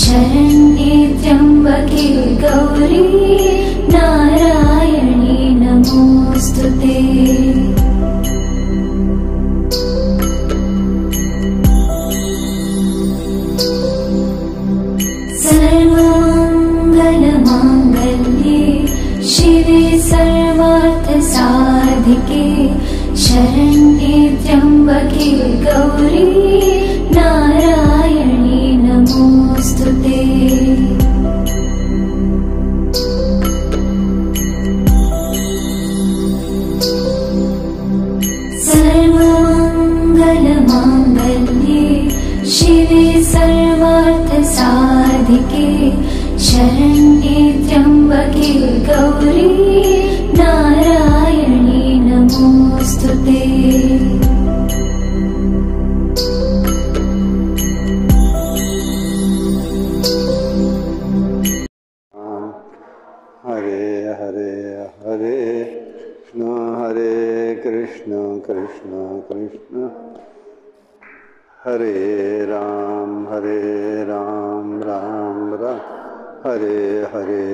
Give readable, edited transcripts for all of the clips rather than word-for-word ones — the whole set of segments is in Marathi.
शरण्ये त्र्यम्बके गौरी नारायणी नमोस्तुते। सर्वमङ्गलमाङ्गल्ये शिवे सर्वार्थसाधिके शरण्ये त्र्यम्बके गौरी नारायणी नमोस्तुते। सर्वमङ्गलमाङ्गल्ये शिवे सर्वार्थसाधिके शरण्ये त्र्यम्बके गौरी नारायणी नमोस्तुते। हरे हरे हरे कृष्ण कृष्ण कृष्ण हरे राम राम राम हरे हरे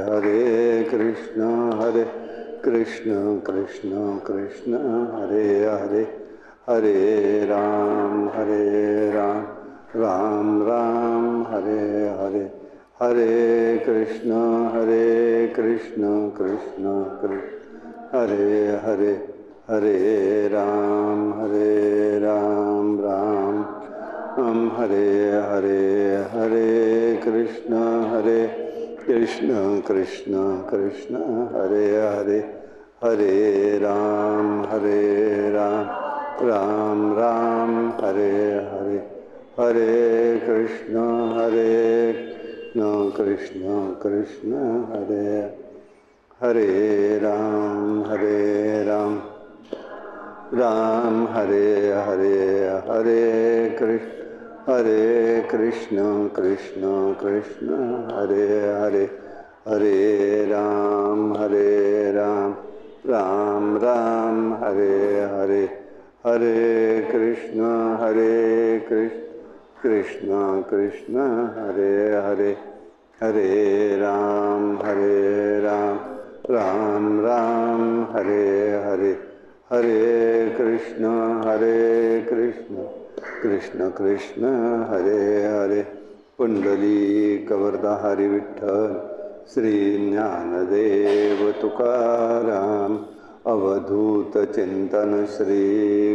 हरे कृष्ण कृष्ण कृष्ण हरे हरे हरे राम राम राम हरे हरे हरे कृष्ण कृष्ण कृष्ण हरे हरे हरे राम राम हरे हरे हरे कृष्ण कृष्ण कृष्ण हरे हरे हरे राम राम राम हरे हरे हरे कृष्ण कृष्ण हरे हरे राम राम हरे हरे हरे कृष्ण कृष्ण हरे हरे हरे राम राम राम हरे हरे हरे कृष्ण कृष्ण हरे हरे हरे राम राम राम हरे हरे हरे कृष्ण कृष्ण हरे हरे पुंडलीक वरदाहरी विठ्ठल श्री ज्ञानदेव तुकाराम अवधूत चिंतन श्री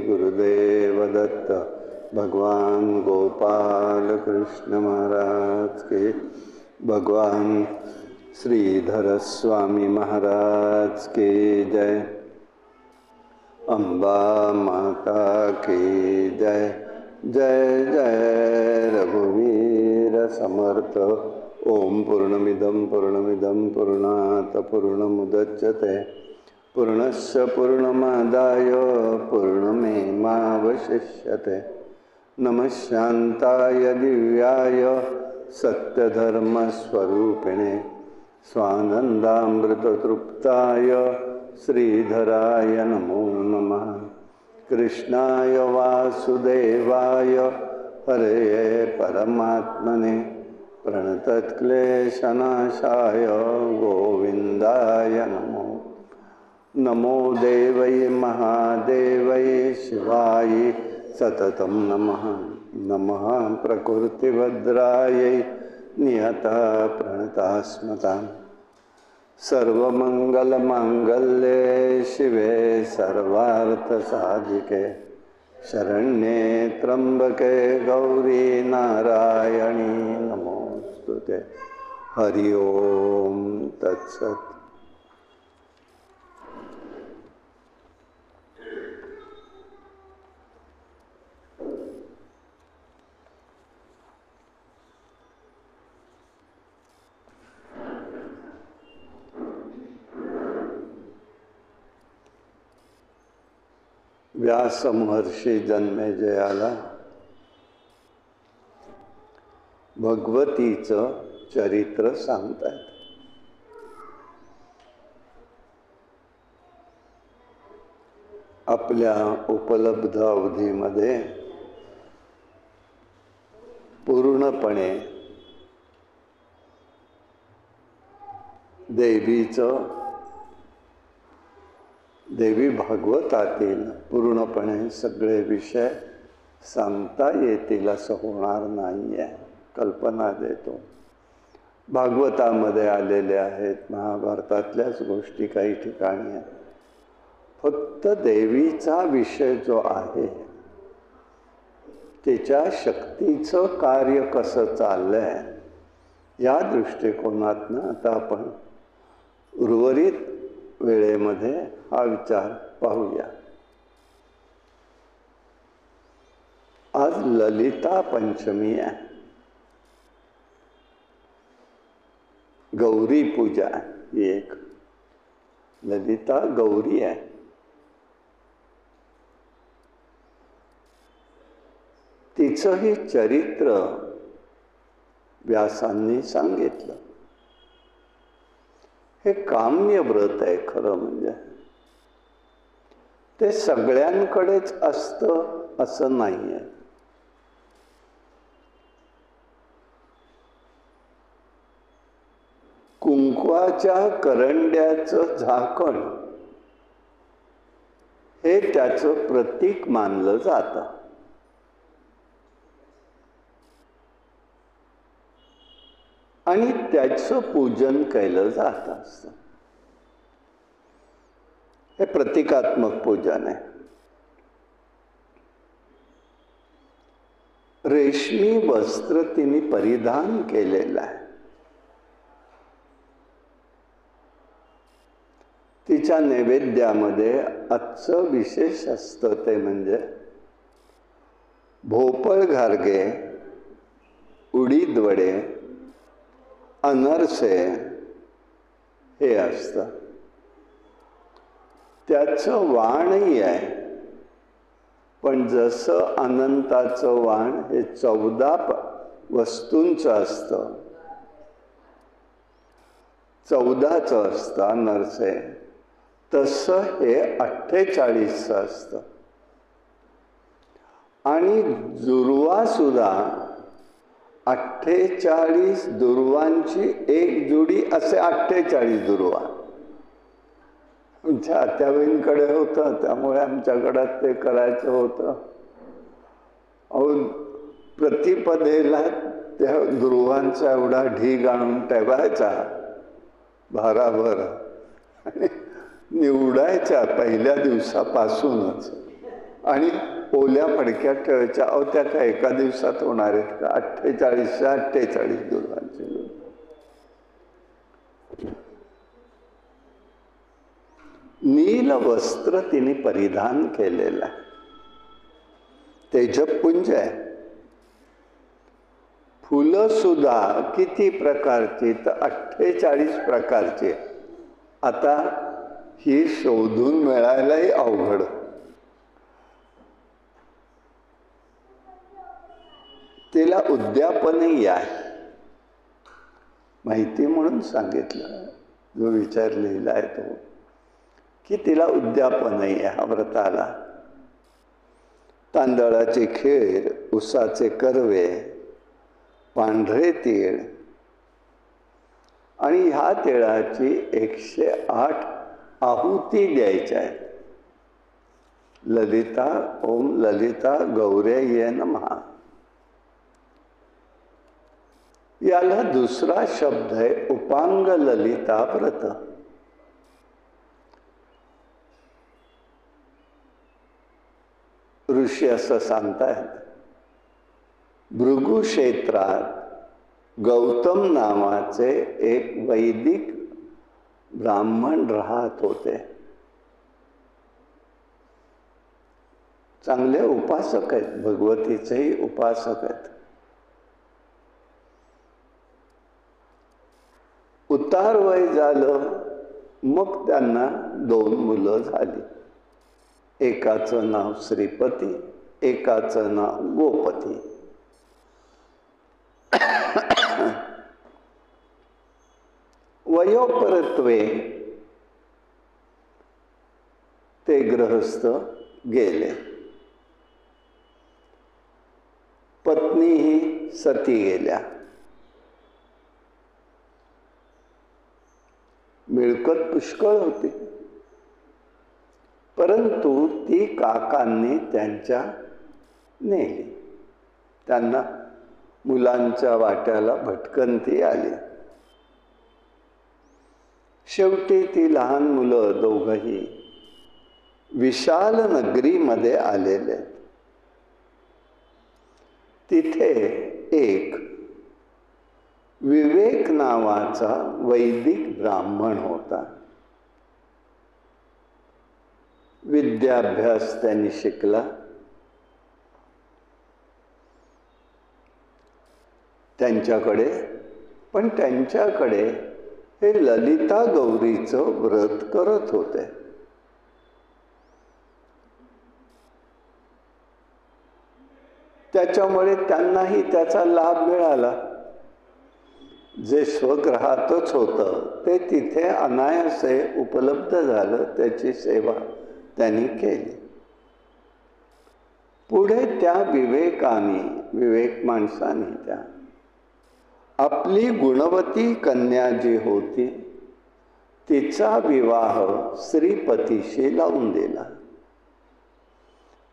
गुरुदेव दत्त भगवान गोपाल कृष्ण महाराज के भगवान श्रीधर स्वामी महाराज के जय। अम्बा माता की जय। जय जय रघुवीर समर्थ। ओम पूर्णमिदं पूर्णात् पूर्णमुदच्यते पूर्णस्य पूर्णमादाय पूर्णमेवावशिष्यते। नमः शान्ताय दिव्याय सत्यधर्मस्वरूपिणे स्वानन्दामृततृप्ताय श्रीधराय नमो नमः। कृष्णाय वासुदेवाय हरे परमात्मने प्रणतक्लेशनाशाय गोविन्दाय नमो नमो देवै महादेवै शिवाय सततं नमः। नमः प्रकृतिभद्रायै नियता प्रणतास्मताम्। सर्वमंगलमांगल्ये शिवे सर्वार्थसाधिके शरण्ये त्र्यंबके गौरी नारायणी नमोस्तुते। हरि ओम तत्सत्। व्यास महर्षी जन्मेजयाला भगवतीचं चरित्र सांगतात। आपल्या उपलब्ध अवधीमध्ये पूर्णपणे देवी भागवतातील पूर्णपणे सगळे विषय सांगता येतील असं होणार नाही आहे. कल्पना देतो. भागवतामध्ये आलेले आहेत, महाभारतातल्याच गोष्टी काही ठिकाणी आहेत. फक्त देवीचा विषय जो आहे तिच्या शक्तीचं कार्य कसं चाललंय या दृष्टिकोनातनं आता आपण उर्वरित वेळेमध्ये हा विचार पाहूया. आज ललिता पंचमी आहे, गौरी पूजा ही एक ललिता गौरी आहे. तिचंही चरित्र व्यासांनी सांगितलं. हे काम्य व्रत आहे खरं म्हणजे. ते सगळ्यांकडेच असतं असं नाही आहे. कुंकवाच्या करंड्याचं झाकण हे त्याचं प्रतीक मानलं जातं. आणि त्याचं पूजन केलं जात असतं. हे प्रतिकात्मक पूजन आहे. रेशमी वस्त्र तिने परिधान केलेलं आहे. तिच्या नैवेद्यामध्ये आजचं विशेष असतं ते म्हणजे भोपळ घारगे, उडीद वडे, अनरसे हे असतं. त्याचं वाणही आहे, पण जसं अनंताचं वाण हे 14 वस्तूंचं असतं, 14चं असतं अनरसे, तसं हे 48चं असतं. आणि दुर्वा सुद्धा 48 दुर्वांची एक जोडी, असे 48 दुर्वा. आमच्या आत्याबाईंकडे होतं, त्यामुळे आमच्या घरात ते करायचं होतं. अहो, प्रतिपदेला त्या दुर्वांचा एवढा ढीग आणून ठेवायचा भाराभर आणि निवडायच्या पहिल्या दिवसापासूनच आणि ओल्या फडक्यात ठेवायच्या. अहो, त्या काय एका दिवसात होणार आहेत का? 48 दुर्वांचे. नील वस्त्र तिने परिधान केलेलं आहे. तेजपुंज आहे. फुलं सुद्धा किती प्रकारची? तर 48 प्रकारची. आता ही शोधून मिळायलाही अवघड. तिला उद्यापनही आहे. माहिती म्हणून सांगितलं, जो विचार लिहिला आहे तो, की तिला उद्यापनही आहे व्रताला. तांदळाची खीर, उसाचे कर्वे, पांढरे तीळ आणि ह्या तिळाची 108 आहुती द्यायच्या आहेत. ललिता, ओम ललिता गौरये नमः. याला दुसरा शब्द आहे उपांग ललिता व्रत. ऋषी असं सांगतायत, भृगु क्षेत्रात गौतम नावाचे एक वैदिक ब्राह्मण राहत होते. चांगले उपासक आहेत, भगवतीचेही उपासक आहेत. उतार वय झालं, मग त्यांना 2 मुलं झाली. एकाचं नाव श्रीपती, एकाचं नाव गोपती. वयोपरत्वे ते गृहस्थ गेले. पत्नीही सती गेल्या. मिळकत पुष्कळ होती, परंतु ती काकांनी त्यांच्या नेली. त्यांना मुलांच्या वाट्याला भटकंती आली. शेवटी ती लहान मुलं दोघंही विशाल नगरीमध्ये आलेले. तिथे एक विवेक नावाचा वैदिक ब्राह्मण होता. विद्याभ्यास त्यांनी शिकला. त्यांच्याकडे हे ललिता गौरीचं व्रत करत होते. त्याच्यामुळे त्यांनाही त्याचा लाभ मिळाला. जे स्वगृहातच होतं ते तिथे अनायासे उपलब्ध झालं. त्याची सेवा त्यांनी केली. पुढे त्या विवेक माणसाने त्या आपली गुणवती कन्या जी होती तिचा विवाह श्रीपतीशी लावून दिला.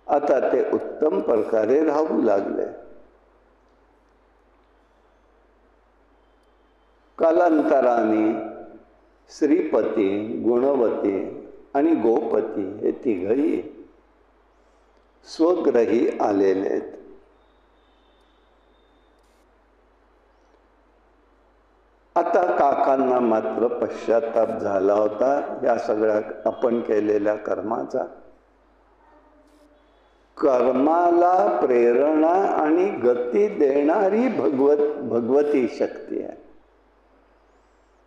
आता ते उत्तम प्रकारे राहू लागले. कालांतराने श्रीपती, गुणवती आणि गोपती हे तिघही स्वग्रही आलेले आहेत. आता काकांना मात्र पश्चाताप झाला होता या सगळ्या आपण केलेल्या कर्माचा. कर्माला प्रेरणा आणि गती देणारी भगवती शक्ती आहे.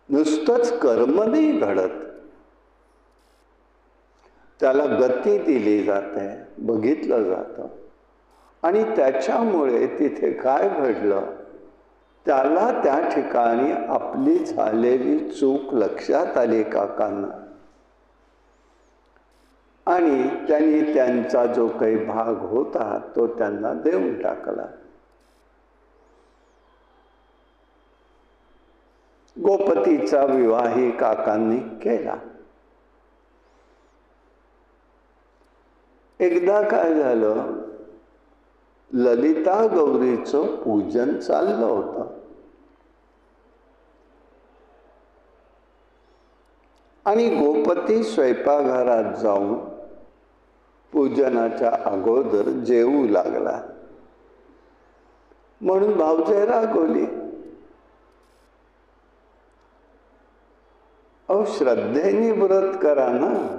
नुसतंच कर्म नाही घडत, त्याला गती दिली जाते, बघितलं जातं. आणि त्याच्यामुळे तिथे काय घडलं, त्याला त्या ठिकाणी आपली झालेली चूक लक्षात आली काकांना. आणि त्यांनी त्यांचा जो काही भाग होता तो त्यांना देऊन टाकला. गोपतीचा विवाही काकांनी केला. एकदा काय झालं, ललिता गौरीचं पूजन चाललं होतं. आणि गोपती स्वयंपाकघरात जाऊन पूजनाच्या अगोदर जेवू लागला. म्हणून भावजय रागवली. अहो, श्रद्धेने व्रत करा ना,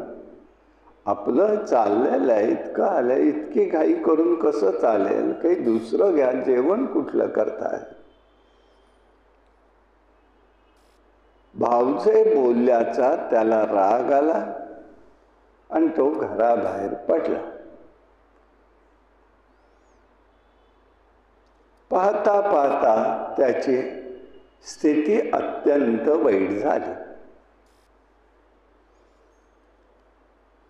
आपलं चाललेलं आहे, इतकं आलं, इतकी घाई करून कसं चालेल, काही दुसरं घ्या, जेवण कुठलं करताय. भावजय बोलल्याचा त्याला राग आला आणि तो घराबाहेर पडला. पाहता पाहता त्याची स्थिती अत्यंत वाईट झाली.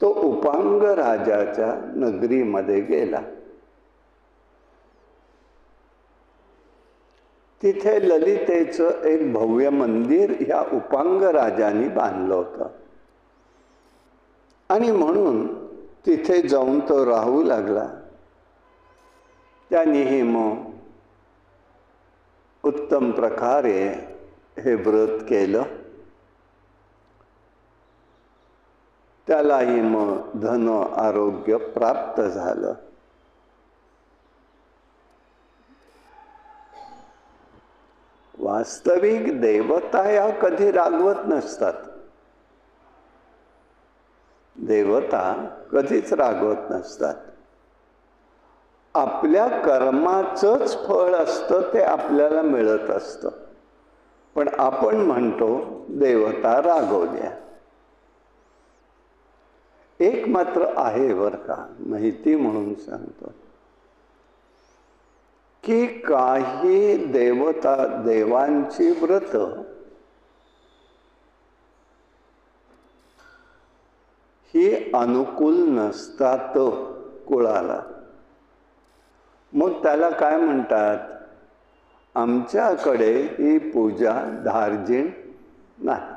तो उपांग राजाच्या नगरीमध्ये गेला. तिथे ललितेचं एक भव्य मंदिर ह्या उपांग राजाने बांधलं होतं. आणि म्हणून तिथे जाऊन तो राहू लागला. त्यानेही मग उत्तम प्रकारे हे व्रत केलं. त्यालाही मग धन आरोग्य प्राप्त झालं. वास्तविक देवता या कधी रागवत नसतात. देवता कधीच रागवत नसतात. आपल्या कर्माचंच फळ असतं ते आपल्याला मिळत असतं. पण आपण म्हणतो देवता रागवल्या. एक मात्र आहे बरं का, माहिती म्हणून सांगतो की काही देवांची व्रत ही अनुकूल नसतात कुळाला. मग त्याला काय म्हणतात, आमच्याकडे ही पूजा धार्जिण नाही.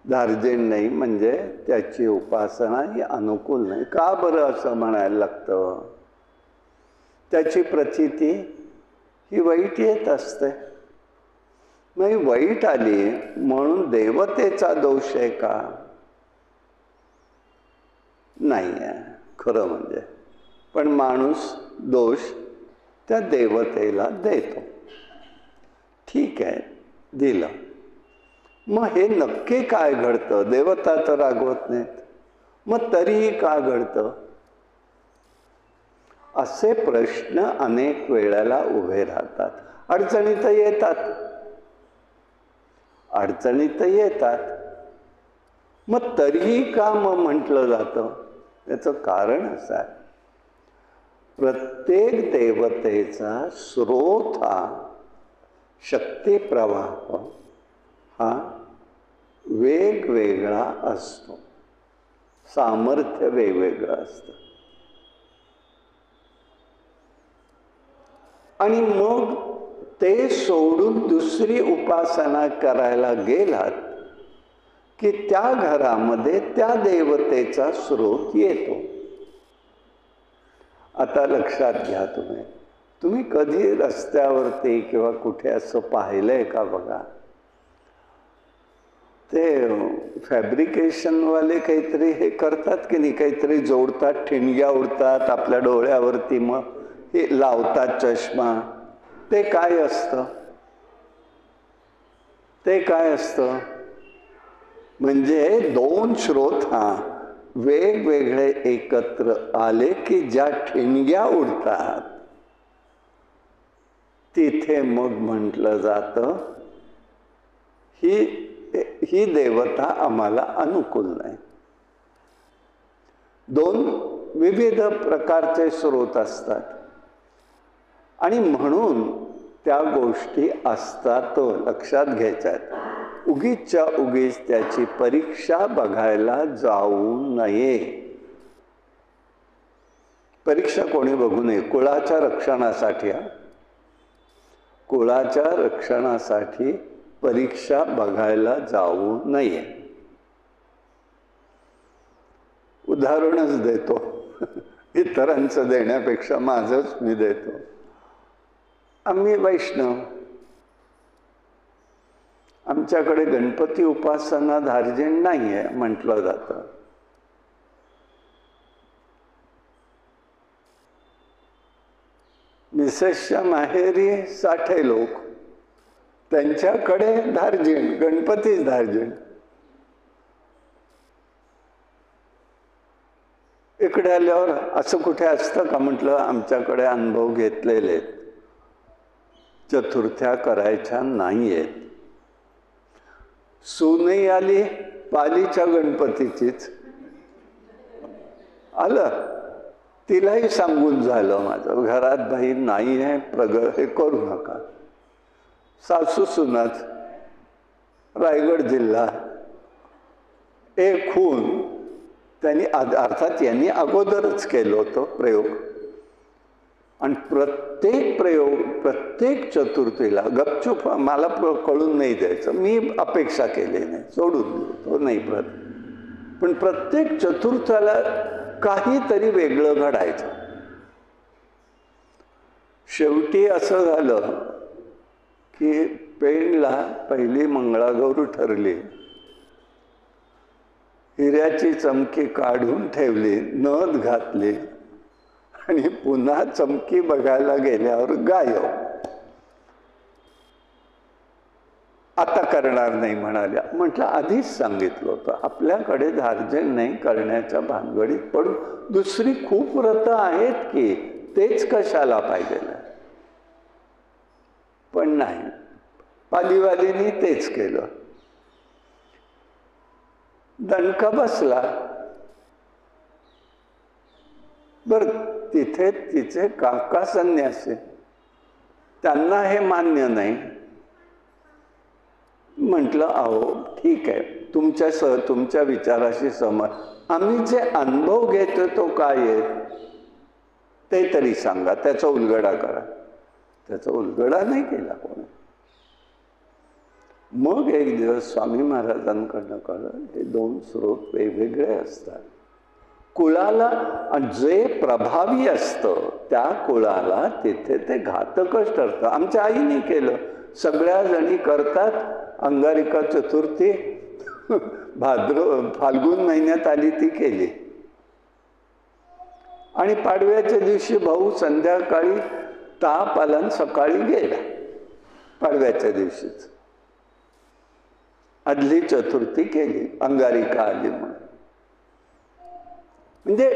धार्जिण नाही म्हणजे त्याची उपासना ही अनुकूल नाही. का बरं असं म्हणायला लागतं? त्याची प्रचिती ही वाईट येत असते. मग वाईट आली म्हणून देवतेचा दोष आहे का? नाही आहे खरं म्हणजे. पण माणूस दोष त्या देवतेला देतो. ठीक आहे, दिलं. मग हे नक्की काय घडतं? देवता तर रागवत नाहीत, मग तरीही का घडतं? असे प्रश्न अनेक वेळेला उभे राहतात. अडचणीत येतात, अडचणीत येतात. मग तरीही का मग म्हटलं जातं? याचं कारण असं आहे, प्रत्येक देवतेचा स्रोत हा शक्ती प्रवाह हा वेगवेगळा असतो, सामर्थ्य वेगवेगळं असतं. आणि मग ते सोडून दुसरी उपासना करायला गेलात की त्या घरामध्ये त्या देवतेचा स्रोत येतो. आता लक्षात घ्या, तुम्ही कधी रस्त्यावरती किंवा कुठे असं पाहिलंय का? बघा, ते फॅब्रिकेशनवाले काहीतरी हे करतात की नाही, काहीतरी जोडतात, ठिणग्या उडतात आपल्या डोळ्यावरती, मग हे लावतात चष्मा. ते काय असतं? ते काय असतं? म्हणजे दोन स्रोत हा वेगवेगळे एकत्र आले की ज्या ठिणग्या उडतात तिथे मग म्हटलं जातं ही देवता आम्हाला अनुकूल नाही. दोन विविध प्रकारचे स्रोत असतात आणि म्हणून त्या गोष्टी असतात, लक्षात घ्यायच्यात. उगीचच्या उगीच त्याची परीक्षा बघायला जाऊ नये. परीक्षा कोणी बघू नये. कुळाच्या रक्षणासाठी, कुळाच्या रक्षणासाठी परीक्षा बघायला जाऊ नये. उदाहरणच देतो, इतरांचं देण्यापेक्षा माझंच मी देतो. आम्ही वैष्णव, आमच्याकडे गणपती उपासना धार्जिण नाही आहे म्हटलं जातं. मिसेसच्या माहेरी साठे लोक, त्यांच्याकडे धार्जिण, गणपतीच धार्जिण. इकडे आल्यावर असं कुठे असतं का? म्हटलं आमच्याकडे अनुभव घेतलेले, चतुर्थ्या करायच्या नाहीयेत. सूनही आली पालीच्या गणपतीचीच, आलं, तिलाही सांगून झालं माझं घरात बाई नाही आहे, हे करू नका. सासू सुनाच, रायगड जिल्हा, एक खून. त्यांनी अर्थात यांनी अगोदरच केलं होतं प्रयोग, आणि प्रत्येक प्रयोग प्रत्येक चतुर्थीला गपचूप मला कळून नाही द्यायचं, मी अपेक्षा केली नाही, सोडून तो नाही परत. पण प्रत्येक चतुर्थाला काहीतरी वेगळं घडायचं. शेवटी असं झालं की पेणला पहिली मंगळागौर ठरली, हिऱ्याची चमकी काढून ठेवली, नथ घातली, आणि पुन्हा चमकी बघायला गेल्यावर गायब. आता करणार नाही म्हणाल्या. म्हटलं आधीच सांगितलं होतं, आपल्याकडे धार्जिण नाही करण्याच्या भानगडीत पडून दुसरी खूप व्रतं आहेत की, तेच कशाला पाहिजे. पण नाही, पालीवालीनी तेच केलं. दणका बसला. बर, तिथे तिचे काका संन्यासी, त्यांना हे मान्य नाही. म्हटलं अहो ठीक आहे, तुमच्या विचाराशी सहमत, आम्ही जे अनुभव घेतो तो काय आहे ते तरी सांगा, त्याचा उलगडा करा. त्याचा उलगडा नाही केला कोणी. मग एक दिवस स्वामी महाराजांकडनं कळलं हे दोन स्रोत वेगवेगळे असतात. कुळाला जे प्रभावी असतं त्या कुळाला तिथे ते घातकच ठरतं. आमच्या आईने केलं, सगळ्या जणी करतात. अंगारिका चतुर्थी फाल्गुन महिन्यात आली ती केली, आणि पाडव्याच्या दिवशी भाऊ संध्याकाळी ताप आला आणि सकाळी गेला. पाडव्याच्या दिवशीच आदली चतुर्थी केली, अंगारिका आली म्हणून. म्हणजे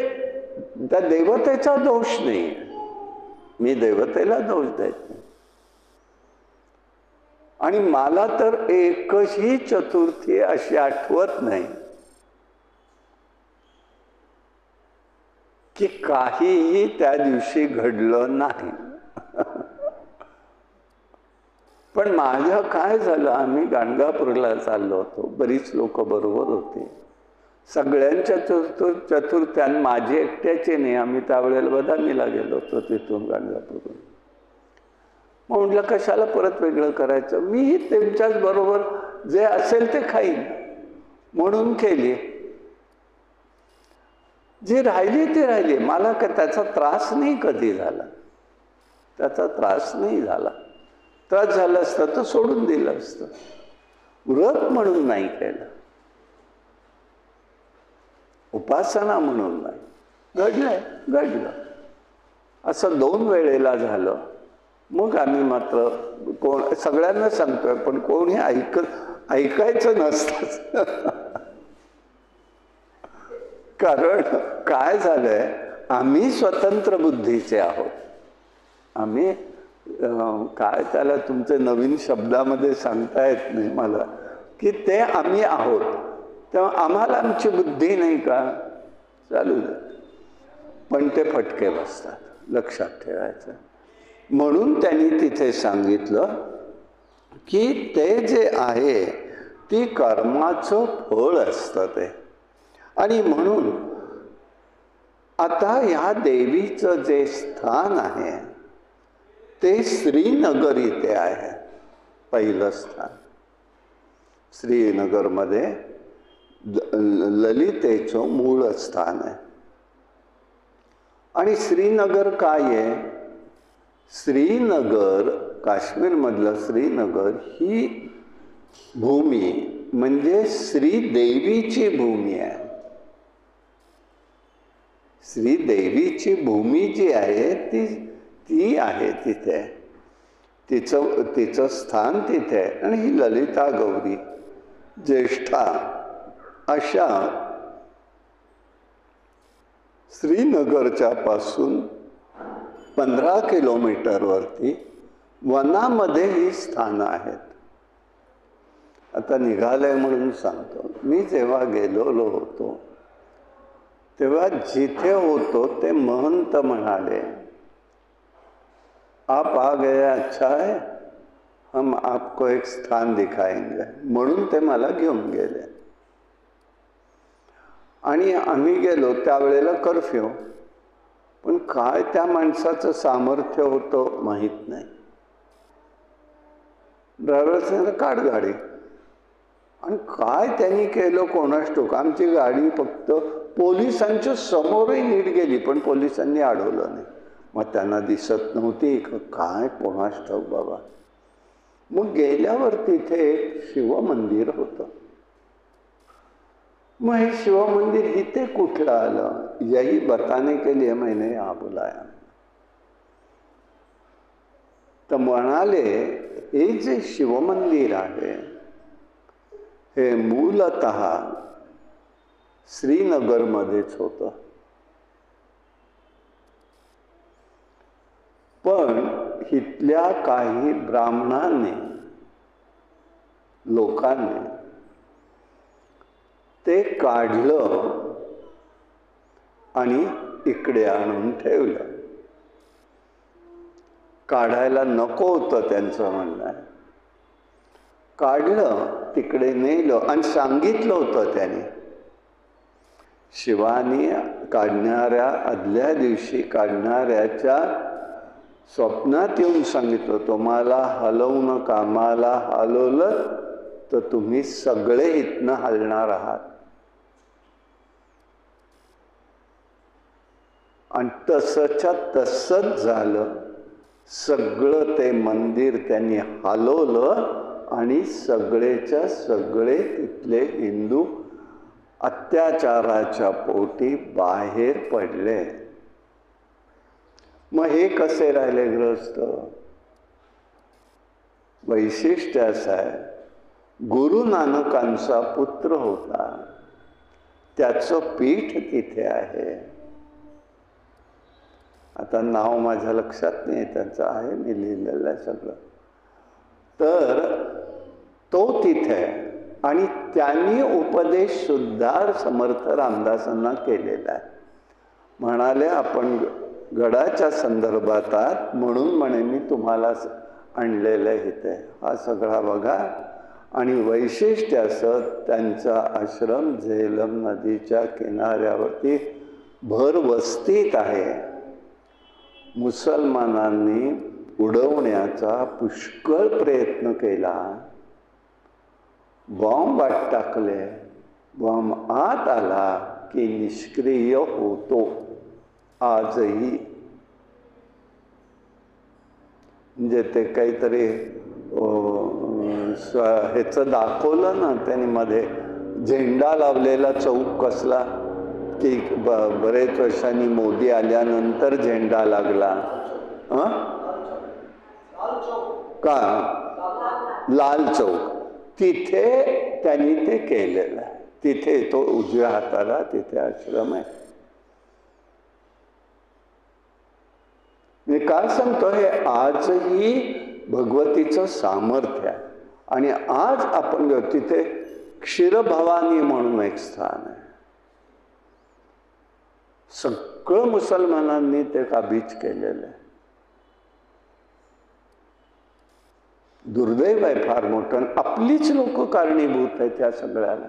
त्या देवतेचा दोष नाही, मी देवतेला दोष देत नाही. आणि मला तर एकही चतुर्थी अशी आठवत नाही की काहीही त्या दिवशी घडलं नाही. पण माझं काय झालं, आम्ही गाणगापूरला चाललो होतो, बरीच लोक बरोबर होते. सगळ्यांच्या चतुर्थ्यां माझी एकट्याचे नाही. आम्ही त्यावेळेला बदामीला गेलो होतो तिथून गाणगापूरून. मग म्हटलं कशाला परत वेगळं करायचं, मीही त्यांच्याच बरोबर जे असेल ते खाईन म्हणून केली. जी राहिली ती राहिली. मला का त्याचा त्रास नाही कधी झाला, त्याचा त्रास नाही झाला. त्रास झाला असता तर सोडून दिलं असतं, व्रत म्हणून नाही केलं, उपासना म्हणून नाही. घडलं असं 2 वेळेला झालं. मग आम्ही मात्र सगळ्यांना सांगतोय, पण कोणी ऐकायचं नसतं. कारण काय झालंय, आम्ही स्वतंत्र बुद्धीचे आहोत. आम्ही काय त्याला तुमचे नवीन शब्दामध्ये सांगता येत नाही मला, की ते आम्ही आहोत. तेव्हा आम्हाला आमची बुद्धी नाही का, चालू दे. पण ते फटके बसतात, लक्षात ठेवायचं. म्हणून त्यांनी तिथे सांगितलं की ते जे आहे ती कर्माचं फळ असतं ते. आणि म्हणून आता ह्या देवीचं जे स्थान आहे ते श्रीनगर इथे आहे. पहिलं स्थान श्रीनगरमध्ये ललितेचं मूळ स्थान आहे. आणि श्रीनगर काय आहे, श्रीनगर काश्मीरमधलं श्रीनगर ही भूमी म्हणजे श्रीदेवीची भूमी आहे. श्रीदेवीची भूमी जी आहे ती आहे तिथे, तिचं स्थान तिथे. आणि ही ललिता गौरी ज्येष्ठा अशा श्रीनगरच्या पासून 15 किलोमीटरवरती वनामध्ये ही स्थानं आहेत. आता निघालंय म्हणून सांगतो, मी जेव्हा गेलेलो होतो तेव्हा जिथे होतो ते महंत म्हणाले, आप आ गए, अच्छा है, हम आपको एक स्थान दिखाएंगे. म्हणून ते मला घेऊन गेले. आणि आम्ही गेलो त्यावेळेला कर्फ्यू. पण काय त्या माणसाचं सामर्थ्य होतं माहीत नाही. ड्रायव्हर सांगितलं काढ गाडी. आणि काय त्यांनी केलं कोणास ठाऊक, आमची गाडी फक्त पोलिसांच्या समोरही नीट गेली पण पोलिसांनी अडवलं नाही. मग त्यांना दिसत नव्हती काय कोणास ठाऊक बाबा. मग गेल्यावर तिथे एक शिवमंदिर होतं. मग हे शिवमंदिर इथे कुठलं आलं, यही बताने के लिए मैंने यहाँ बुलाया. तर म्हणाले हे जे शिवमंदिर आहे हे मूलतः श्रीनगरमध्येच होतं. पण इथल्या काही ब्राह्मणांनी लोकांनी ते काढलं आणि इकडे आणून ठेवलं. काढायला नको होतं त्यांचं म्हणणं आहे. काढलं, तिकडे नेलं आणि सांगितलं होतं त्याने. शिवानी काढणाऱ्या आदल्या दिवशी काढणाऱ्याच्या स्वप्नात येऊन सांगितलं, तुम्हाला हलवू नका, मला हलवलं तर तुम्ही सगळे इथनं हलणार आहात. आणि तसंच्या तसंच झालं. सगळं ते मंदिर त्यांनी हलवलं आणि सगळेच्या सगळे तिथले हिंदू अत्याचाराच्या पोटी बाहेर पडले. मग हे कसे राहिले ग्रस्त? वैशिष्ट्य असं आहे, गुरु नानकांचा पुत्र होता, त्याचं पीठ तिथे आहे. आता नाव माझ्या लक्षात नाही, त्याचं आहे, मी लिहिलेलं आहे सगळं. तर तो तिथे आहे आणि त्यांनी उपदेश सुद्धा समर्थ रामदासांना केलेला आहे. म्हणाले आपण गडाच्या संदर्भात आहात म्हणून म्हणे मी तुम्हाला आणलेलं इथे. हा सगळा बघा. आणि वैशिष्ट्य असं, त्यांचा आश्रम झेलम नदीच्या किनाऱ्यावरती भरवस्तीत आहे. मुसलमानांनी उडवण्याचा पुष्कळ प्रयत्न केला, बॉम्ब आत टाकले, बॉम्ब आत आला की निष्क्रिय होतो आजही. म्हणजे ते काहीतरी ह्याचं दाखवलं ना त्यांनी मध्ये, झेंडा लावलेला चौक कसला, की बरेच वर्षांनी मोदी आल्यानंतर झेंडा लागला. का लाल चौक, तिथे त्यांनी ते केलेलं आहे. तिथे तो उजव्या हाताला तिथे आश्रम आहे. मी काय सांगतो, हे आजही भगवतीचं सामर्थ्य आहे. आणि आज आपण तिथे क्षीरभवानी म्हणून एक स्थान आहे. सगळं मुसलमानांनी ते काबीज केलेलं आहे. दुर्दैव आहे फार मोठं. आपलीच लोक कारणीभूत आहेत त्या सगळ्याला.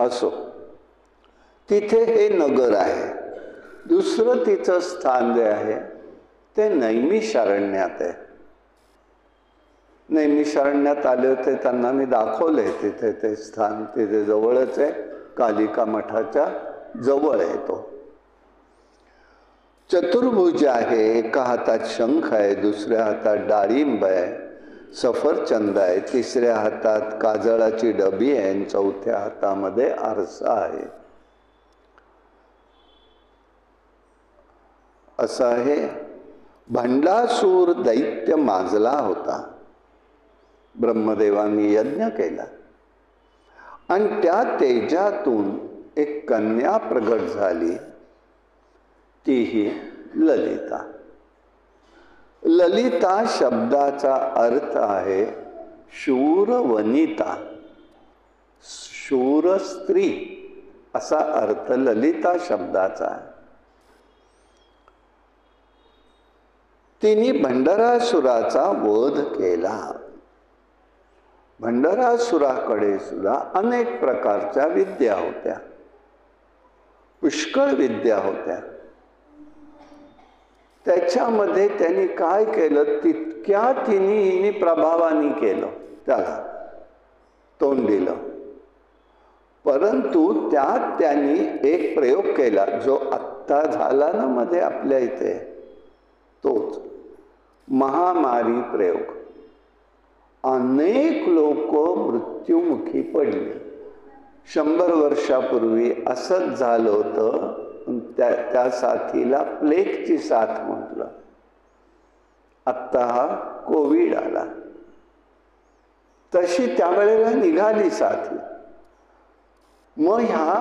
असो, तिथे हे नगर आहे. दुसरं तिचं स्थान जे आहे ते नैमिषारण्यात आहे. नैमिषारण्यात आले होते, त्यांना मी दाखवले तिथे ते स्थान. तिथे जवळच आहे, कालिका मठाच्या जवळ आहे तो. चतुर्भुज आहे. एका हातात शंख आहे, दुसऱ्या हातात डाळिंब आहे, सफरचंद आहे, तिसऱ्या हातात काजळाची डबी आहे आणि चौथ्या हातामध्ये आरसा आहे. असं आहे. भंडासूर दैत्य माजला होता. ब्रह्मदेवांनी यज्ञ केला आणि त्या तेजातून एक कन्या प्रगट झाली, तीही ललिता. ललिता शब्दाचा अर्थ आहे शूर वनिता, शूर स्त्री असा अर्थ ललिता शब्दाचा आहे. तिने भंडारासुराचा वध केला. भंडारासुराकडे सुद्धा अनेक प्रकारच्या विद्या होत्या, पुष्कळ विद्या होत्या. त्याच्यामध्ये त्यांनी काय केलं, तितक्या हिने प्रभावाने केलं, त्याला तोंड दिलं. परंतु त्यात त्यांनी एक प्रयोग केला जो आत्ता झाला ना मध्ये आपल्या इथे, तोच महामारी प्रयोग. अनेक लोक मृत्युमुखी पडले. 100 वर्षापूर्वी असंच झालं होतं. त्या साथीला प्लेगची साथ म्हटलं. आत्ता हा कोविड आला. तशी त्यावेळेला निघाली साथी. मग ह्या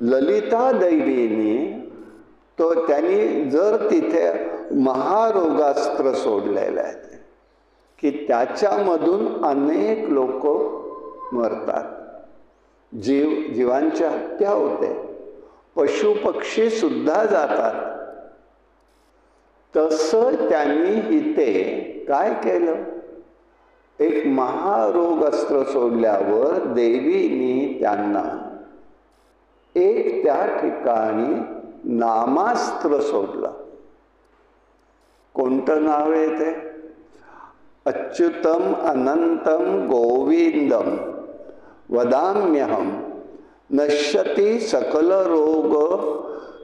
ललिता देवीने तो त्यांनी जर तिथे महारोगास्त्र सोडलेलं आहे की त्याच्यामधून अनेक लोक मरतात, जीवांची हत्या होते, पशु पक्षी सुद्धा जातात. तसं त्यांनी इथे काय केलं, एक महारोग अस्त्र सोडल्यावर देवीनी त्यांना एक त्या ठिकाणी नामास्त्र सोडलं. कोणतं नाव आहे ते? अच्युतम अनंतम गोविंदम वदाम्यहम नश्यति सकल रोग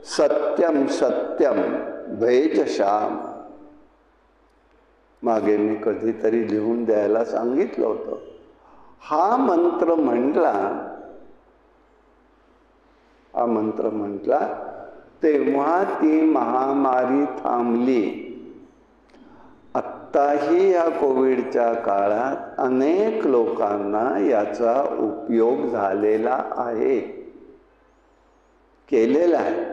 सत्यम सत्यम भेजशाम. मागे मी कधीतरी लिहून द्यायला सांगितलं होतं. हा मंत्र म्हटला तेव्हा ती महामारी थांबली. आत्ताही या कोविडच्या काळात अनेक लोकांना याचा उपयोग झालेला आहे, केलेला आहे.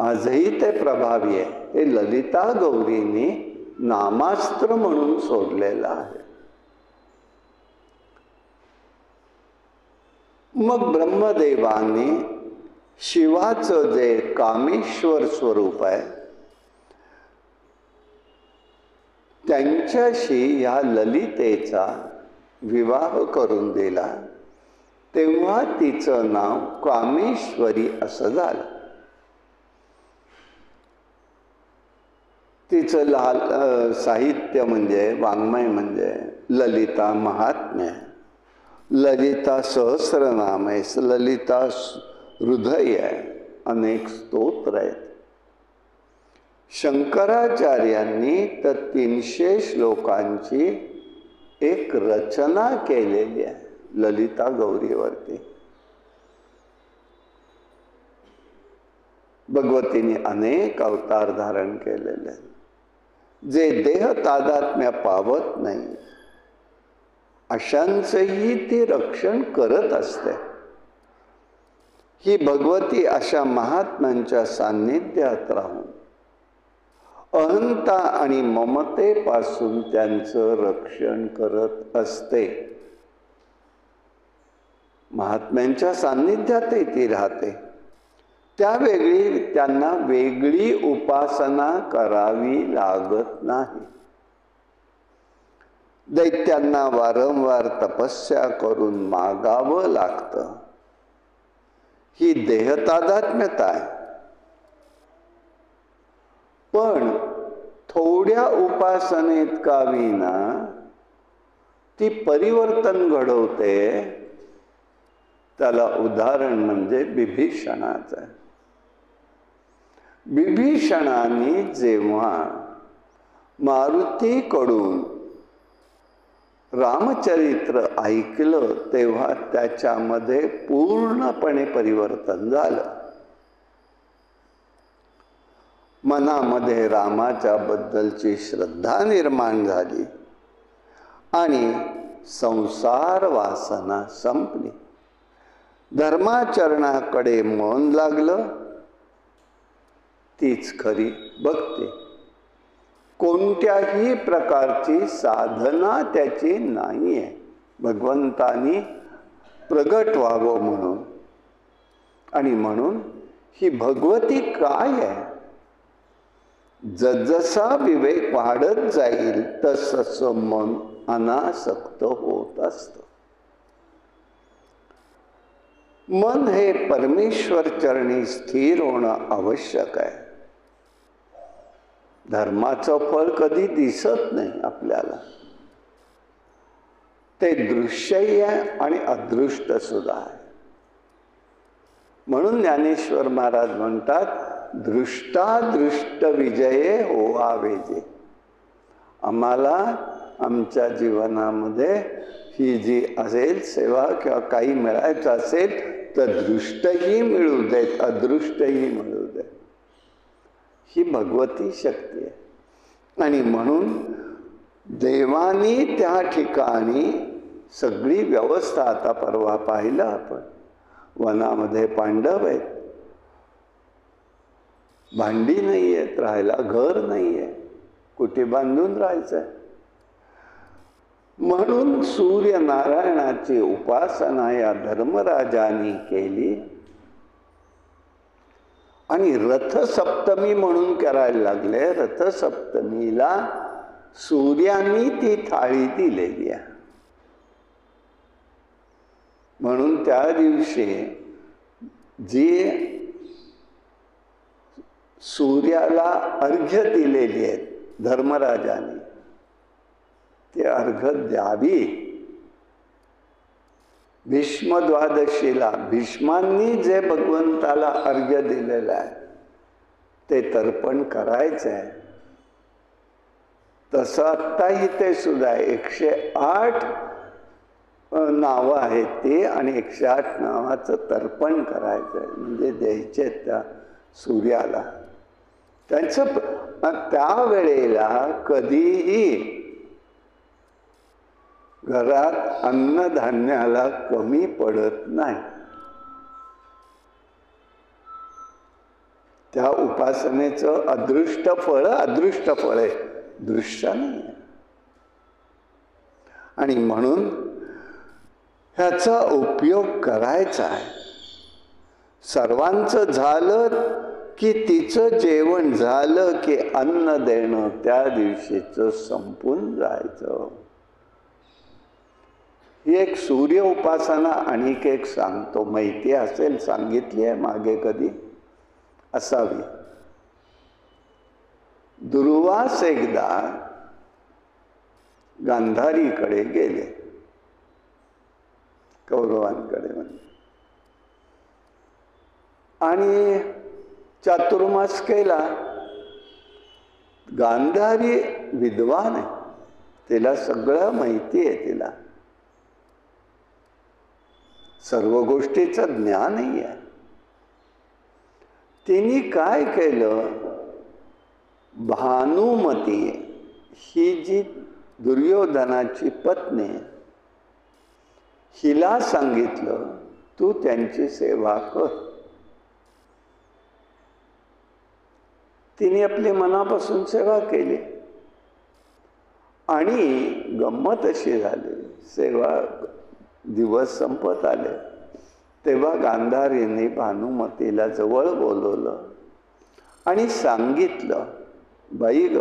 आजही ते प्रभावी आहे. हे ललिता गौरींनी नामास्त्र म्हणून सोडलेलं आहे. मग ब्रह्मदेवाने शिवाचं जे कामेश्वर स्वरूप आहे त्यांच्याशी या ललितेचा विवाह करून दिला. तेव्हा तिचं नाव कामेश्वरी असं झालं. तिचं साहित्य म्हणजे वाङ्मय म्हणजे ललिता महात्म्य, ललिता सहस्रनाम आहे, ललिता हृदय आहे, अनेक स्तोत्र आहेत. शंकराचार्यांनी तर 300 श्लोकांची एक रचना केलेली आहे ललिता गौरीवरती. भगवतीने अनेक अवतार धारण केलेले आहेत. जे देह तादात्म्य पावत नाही अशांचंही ती रक्षण करत असते. ही भगवती अशा महात्म्यांच्या सान्निध्यात राहून अहंता आणि ममतेपासून त्यांचं रक्षण करत असते. महात्म्यांच्या सान्निध्यातही ती राहते. त्यावेळी त्यांना वेगळी उपासना करावी लागत नाही. दैत्यांना वारंवार तपस्या करून मागावं लागतं. ही देहतादात्म्यता आहे. पण थोड्या उपासनेत का विना ती परिवर्तन घडवते. त्याला उदाहरण म्हणजे बिभीषणाचं आहे. बिभीषणाने जेव्हा मारुतीकडून रामचरित्र ऐकलं तेव्हा त्याच्यामध्ये पूर्णपणे परिवर्तन झालं. मनामध्ये रामाच्या बद्दलची श्रद्धा निर्माण झाली आणि संसार वासना संपली. धर्माचरणाकडे मन लागलं. तीच खरी भक्ती. कोणत्याही प्रकारची साधना त्याची नाही आहे. भगवंतानी प्रगट व्हावं म्हणून. आणि म्हणून ही भगवती काय आहे. जसजसा विवेक वाढत जाईल तसं मन अनासक्त होत असतं. मन हे परमेश्वर चरणी स्थिर होणं आवश्यक आहे. धर्माचं फळ कधी दिसत नाही आपल्याला. ते दृश्यही आहे आणि अदृष्ट सुद्धा आहे. म्हणून ज्ञानेश्वर महाराज म्हणतात दृष्टादृष्ट विजये होवावे जे. आम्हाला आमच्या जीवनामध्ये ही जी असेल सेवा किंवा काही मिळायचं असेल तर दृष्टही मिळू देत अदृष्टही मिळू देत. ही भगवती शक्ती आहे. आणि म्हणून देवानी त्या ठिकाणी सगळी व्यवस्था. आता परवा पाहिलं आपण वनामध्ये पांडव आहेत. भांडी नाही आहेत राहायला, घर नाही आहे, कुठे बांधून राहायचंय. म्हणून सूर्यनारायणाची उपासना या धर्मराजांनी केली आणि रथसप्तमी म्हणून करायला लागले. रथसप्तमीला सूर्यानी ती थाळी दिलेली आहे. म्हणून त्या दिवशी जी सूर्याला अर्घ्य दिलेली आहेत धर्मराजाने ते अर्घ द्यावी. भीष्म द्वादशीला भीष्मांनी जे भगवंताला अर्घ्य दिलेलं आहे ते तर्पण करायचं आहे. तसं आत्ता इथे सुद्धा 108 नावं आहेत ती, आणि 108 नावाचं तर्पण करायचं आहे, म्हणजे द्यायचे त्या सूर्याला. त्यांचं त्यावेळेला कधीही घरात अन्नधान्याला कमी पडत नाही. त्या उपासनेचं अदृष्ट फळ आहे, दृश्य नाही आहे. आणि म्हणून ह्याचा उपयोग करायचा आहे. सर्वांचं झालं की तिचं जेवण झालं की अन्न देणं त्या दिवशीचं संपून जायचं. ही एक सूर्य उपासना आणखी एक सांगतो, माहिती असेल, सांगितली आहे मागे कधी, असावी. दुर्वास एकदा गांधारीकडे गेले, कौरवांकडे म्हणजे, आणि चातुर्मास केला. गांधारी विद्वान आहे, तिला सगळं माहिती आहे, तिला सर्व गोष्टीचं ज्ञानही आहे. तिने काय केलं, भानुमती ही जी दुर्योधनाची पत्नी, हिला सांगितलं तू त्यांची सेवा कर. तिने आपली मनापासून सेवा केली आणि गंमत अशी झाली, सेवा दिवस संपत आले तेव्हा गांधारीने भानुमतीला जवळ बोलवलं आणि सांगितलं, बाई ग,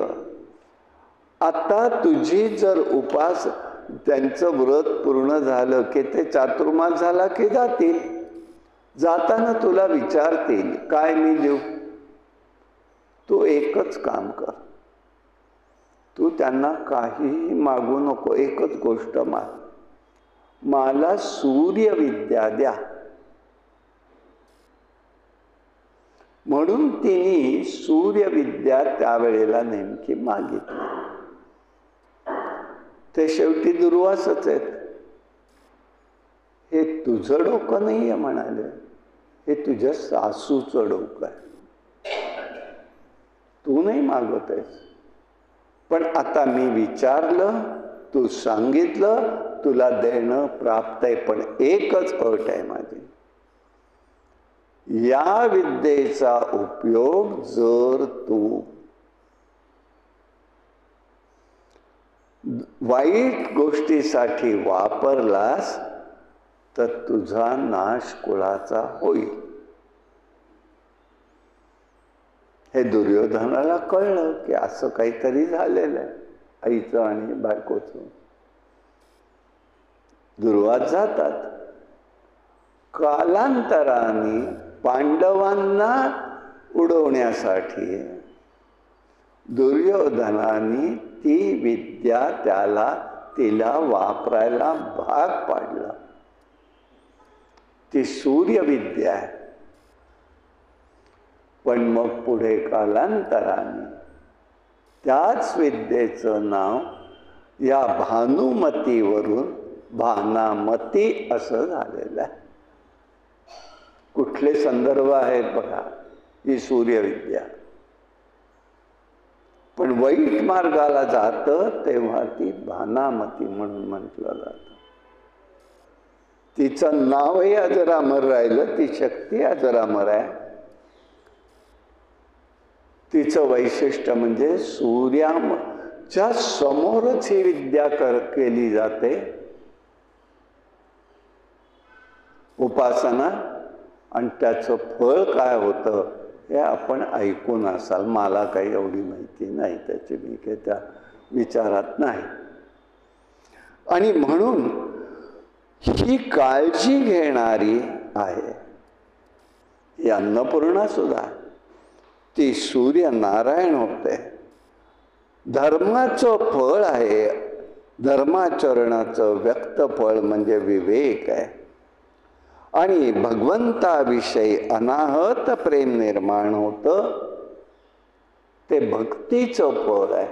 आता तुझी जर उपास त्यांचं व्रत पूर्ण झालं की ते चातुर्मास झाला की जातील, जाताना तुला विचारतील काय मी देऊ, तू एकच काम कर, तू त्यांना काहीही मागू नको, एकच गोष्ट माग, मला सूर्यविद्या द्या. म्हणून तिने सूर्यविद्या त्यावेळेला नेमकी मागितली. ते शेवटी दुर्वासच आहेत. हे तुझं डोकं नाही आहे म्हणाले, हे तुझ्या सासूचं डोकं आहे, तू नाही मागत आहेस. पण आता मी विचारलं, तू सांगितलं, तुला देणं प्राप्त आहे, पण एकच अट आहे माझी, या विद्येचा उपयोग जर तू वाईट गोष्टीसाठी वापरलास तर तुझा नाश कुळाचा होईल. हे दुर्योधनाला कळलं की असं काहीतरी झालेलं आहे आईचं आणि बायकोचं. दुर्वास जातात. कालांतराने पांडवांना उडवण्यासाठी दुर्योधनाने ती विद्या तिला वापरायला भाग पाडला. ती सूर्यविद्या आहे. पण मग पुढे कालांतराने त्याच विद्येचं नाव या भानुमतीवरून भानामती असं झालेलं आहे. कुठले संदर्भ आहेत बघा, ही सूर्यविद्या. पण वाईट मार्गाला जातं तेव्हा ती भानामती म्हणून म्हटलं जातं. तिचं नावही अजरामर राहिलं, ती शक्ती अजरामर आहे. तिचं वैशिष्ट्य म्हणजे सूर्याच्या समोरच ही विद्या केली जाते, उपासना. आणि त्याचं फळ काय होतं हे आपण ऐकून असाल, मला काही एवढी माहिती नाही त्याची, मी काही त्या विचारात नाही. आणि म्हणून ही काळजी घेणारी आहे ही अन्नपूर्णा सुद्धा. ती सूर्यनारायण होते. धर्माचं फळ आहे धर्माचरणाचं व्यक्त फळ म्हणजे विवेक आहे आणि भगवंताविषयी अनाहत प्रेम निर्माण होतं ते भक्तीचं फळ आहे.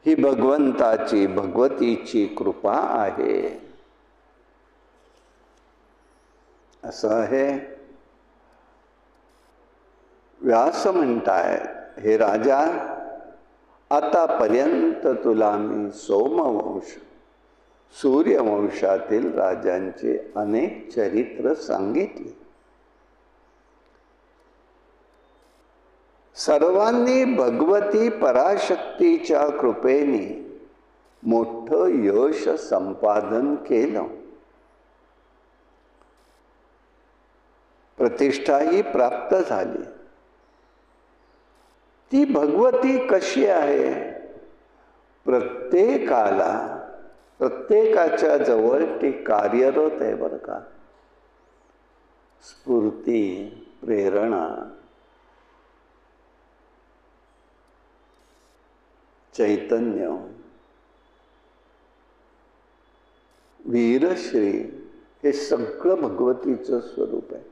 ही भगवंताची भगवतीची कृपा आहे असं आहे. व्यास म्हणतायत, हे राजा, आतापर्यंत तुला मी सोमवंश सूर्यवंशातील राजांचे अनेक चरित्र सांगितले. सर्वांनी भगवती पराशक्तीच्या कृपेने मोठं यश संपादन केलं, प्रतिष्ठाही प्राप्त झाली. ती भगवती कशी आहे? प्रत्येकाच्या जवळ ती कार्यरत आहे बरं का. स्फूर्ती, प्रेरणा, चैतन्य, वीरश्री हे सगळं भगवतीचं स्वरूप आहे.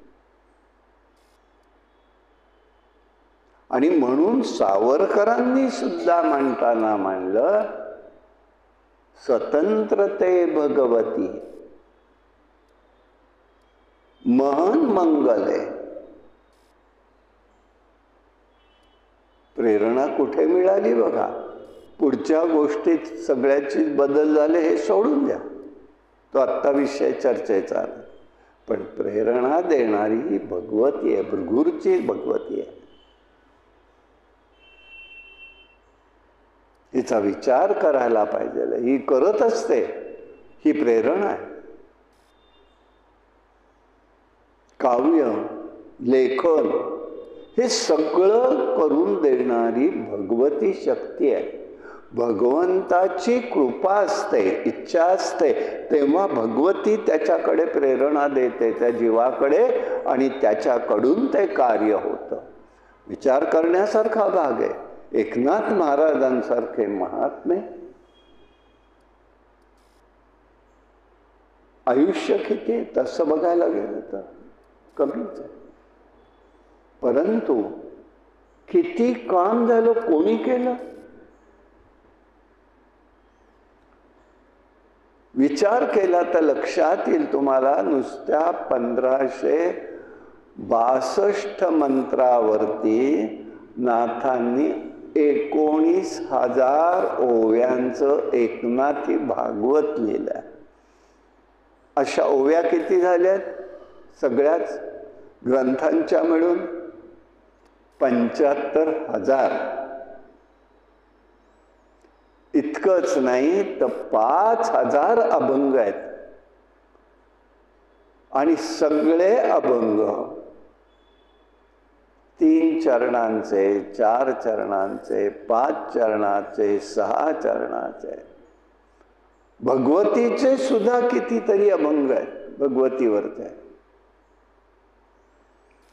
आणि म्हणून सावरकरांनी सुद्धा म्हणताना मांडलं, स्वतंत्रते भगवती महन मंगले. प्रेरणा कुठे मिळाली बघा. पुढच्या गोष्टीत सगळ्याची बदल झाले हे सोडून द्या, तो आत्ता विषय चर्चेचा. पण प्रेरणा देणारी ही भगवती आहे, भृगुरची भगवती आहे. हिचा विचार करायला पाहिजे. ही करत असते, ही प्रेरणा आहे. काव्य, लेखन हे सगळं करून देणारी भगवती शक्ती आहे. भगवंताची कृपा असते, इच्छा असते, तेव्हा भगवती त्याच्याकडे प्रेरणा देते त्या जीवाकडे आणि त्याच्याकडून ते कार्य होतं. विचार करण्यासारखा भाग आहे. एकनाथ महाराजांसारखे महात्मे आयुष्य किती तसं बघायला गेलं तर कमीच आहे, परंतु किती काम झालं, कोणी केलं? विचार केला तर लक्षात येईल तुम्हाला. नुसत्या 1562 मंत्रावरती नाथांनी 19,000 ओव्यांचं एकनाथी भागवत लिहिलं. अशा ओव्या किती झाल्यात सगळ्याच ग्रंथांच्या मिळून? 75,000. इतकंच नाही तर 5,000 अभंग आहेत. आणि सगळे अभंग 3 चरणांचे, 4 चरणांचे, 5 चरणाचे, 6 चरणाचे. भगवतीचे सुद्धा कितीतरी अभंग आहेत भगवतीवरचे.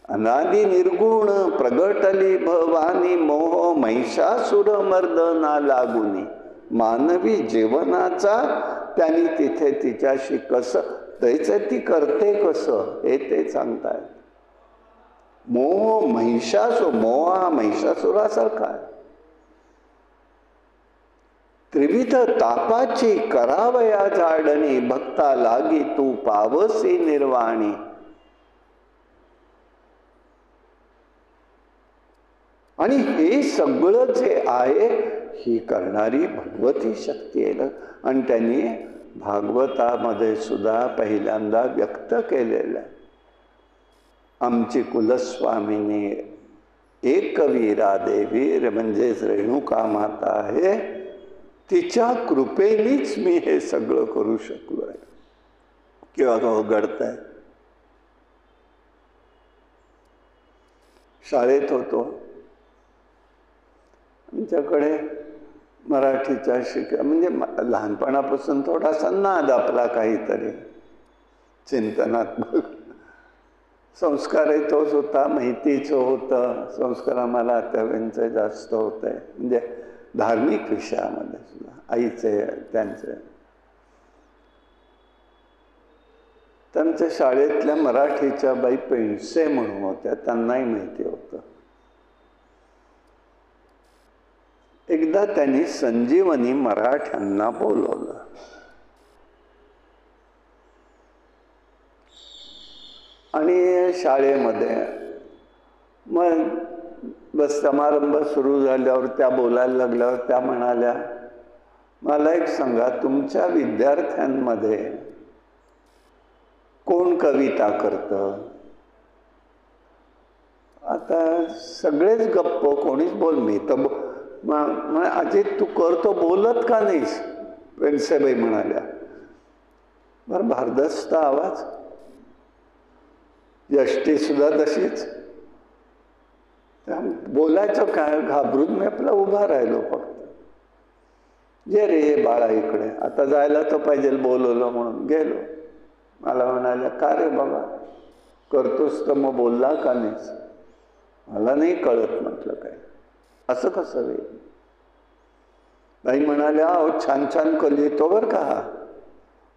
अनादि निर्गुण प्रगटली भवानी, मोह महिषासुर मर्दना लागुनी. मानवी जीवनाचा त्यांनी तिथे तिच्याशी कसं त्याचं ती करते कसं हे ते सांगतायत. मोह मोहा महिषासुरासारखा आहे. त्रिविध तापाची करावया झाडणी, भक्ता लागी तू पावसी निर्वाणी. आणि हे सगळं जे आहे ही करणारी भगवती शक्ती आहे. आणि त्यांनी भागवतामध्ये सुद्धा पहिल्यांदा व्यक्त केलेलं आहे. आमची कुलस्वामिनी एकवीरा देवी म्हणजेच रेणुका माता आहे, तिच्या कृपेनेच मी हे सगळं करू शकलो आहे किंवा घडतंय. शाळेत होतो, आमच्याकडे मराठीचा म्हणजे लहानपणापासून थोडासा नाद आपला काहीतरी चिंतनात्मक. संस्कारही तोच होता, माहितीचं होतं. संस्कार आम्हाला आत्याबाईंचं जास्त होत आहे. म्हणजे धार्मिक विषयामध्ये सुद्धा आईचे त्यांच्या शाळेतल्या मराठीच्या बाई पेंडसे म्हणून होत्या, त्यांनाही माहिती होतं. एकदा त्यांनी संजीवनी मराठ्यांना बोलवलं. आणि शाळेमध्ये मग बस समारंभ सुरू झाल्यावर त्या बोलायला लागल्यावर त्या म्हणाल्या, मला एक सांगा, तुमच्या विद्यार्थ्यांमध्ये कोण कविता करतं? आता सगळेच गप्प, कोणीच बोल. मी तर अजित तू करतो, बोलत का नाहीस? पेंडसेबाई म्हणाल्या. बरं, भारदस्त आवाज, यष्टी सुद्धा तशीच. बोलायचं काय, घाबरून मी आपला उभा राहिलो. फक्त जे रे बाळा इकडे, आता जायला तर पाहिजे, बोलवलं म्हणून गेलो. मला म्हणाल्या, का रे बाबा करतोस तर मग बोलला का नाहीस? मला नाही कळत. म्हटलं काय, असं कसं रे? बाई म्हणाल्या, अहो छान छान लिहितो बरं का.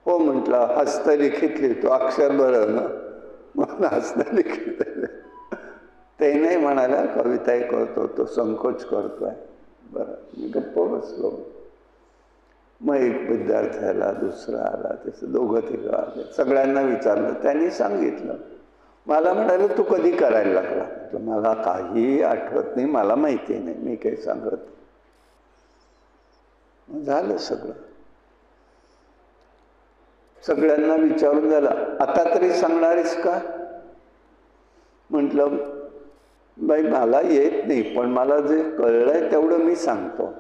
हो म्हटलं, हस्तलिखित लिहितो, अक्षर बरं ना. मग हस्तलिखित ते नाही म्हणाल्या, कविताही करतो, तो संकोच करतोय. बरं, मी गप्प बसलो. मग एक विद्यार्थी आला, दुसरा आला, तसं दोघं तिघं आले. सगळ्यांना विचारलं, त्यांनी सांगितलं. मला म्हणाले, तू कधी करायला लागला? मला काही आठवत नाही, मला माहिती नाही, मी काही सांगत. झालं सगळं. सगळ्यांना विचारून झालं, आता तरी सांगणारीस का? म्हटलं, बाई मला येत नाही, पण मला जे कळलंय तेवढं मी सांगतो.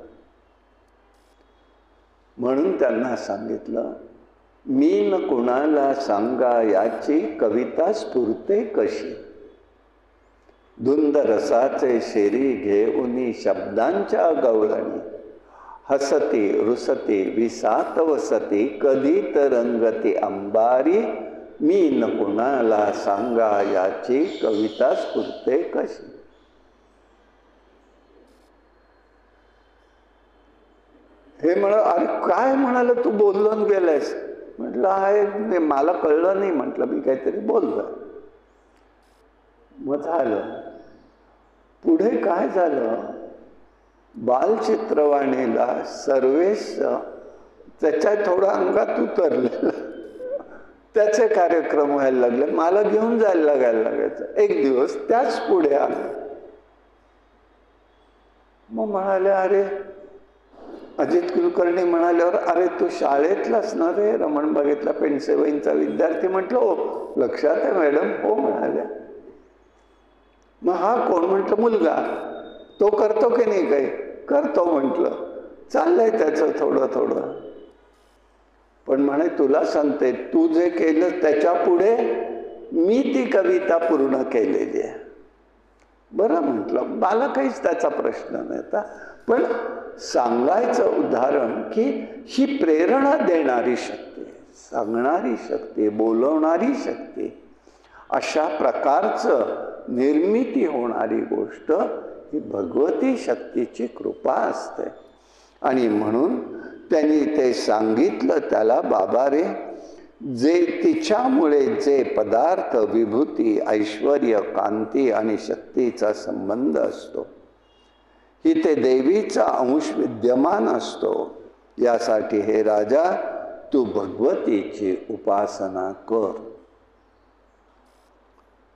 म्हणून त्यांना सांगितलं, मी न कुणाला सांगा याची कविता स्फुरते कशी. धुंद रसाचे शेरी घेऊनी शब्दांच्या गवळणी, हसती रुसती विसात वसती कधी तरंगती अंबारी. मी न कुणाला सांगा याची कविता स्फुरते कशी. हे अरे काय म्हणालं, तू बोलून गेलायस? म्हटलं, आहे मला कळलं नाही. म्हटलं, मी काहीतरी बोललोय. मग झालं. पुढे काय झालं, बालचित्रवाणीला सर्वेश त्याच्या थोडं अंगात उतरलेलं, त्याचे कार्यक्रम व्हायला लागले. मला घेऊन जायला लागायचं. एक दिवस त्याच पुढे आले. मग म्हणाले, अरे अजित कुलकर्णी म्हणाल्यावर, अरे तू शाळेतलाच ना रे, रमणबागेतला पेंडसेबाईंचा विद्यार्थी? म्हटलं, हो. लक्षात आहे मॅडम? हो म्हणाल्या. मग हा कोण? म्हटलं, मुलगा. तो करतो की नाही काही? करतो. म्हटलं, चाललंय त्याचं थोडं थोडं. पण म्हणे, तुला सांगते, तू जे केलं त्याच्या पुढे मी ती कविता पूर्ण केलेली आहे. बरं म्हटलं, मला काहीच त्याचा प्रश्न नाही. पण सांगायचं उदाहरण की ही प्रेरणा देणारी शक्ती, सांगणारी शक्ती, बोलवणारी शक्ती, अशा प्रकारचं निर्मिती होणारी गोष्ट ही भगवती शक्तीची कृपा असते. आणि म्हणून त्यांनी ते सांगितलं त्याला, बाबा रे, जे तिच्यामुळे जे पदार्थ, विभूती, ऐश्वर्य, कांती आणि शक्तीचा संबंध असतो, इथे देवीचा अंश विद्यमान असतो. यासाठी हे राजा, तू भगवतीची उपासना कर.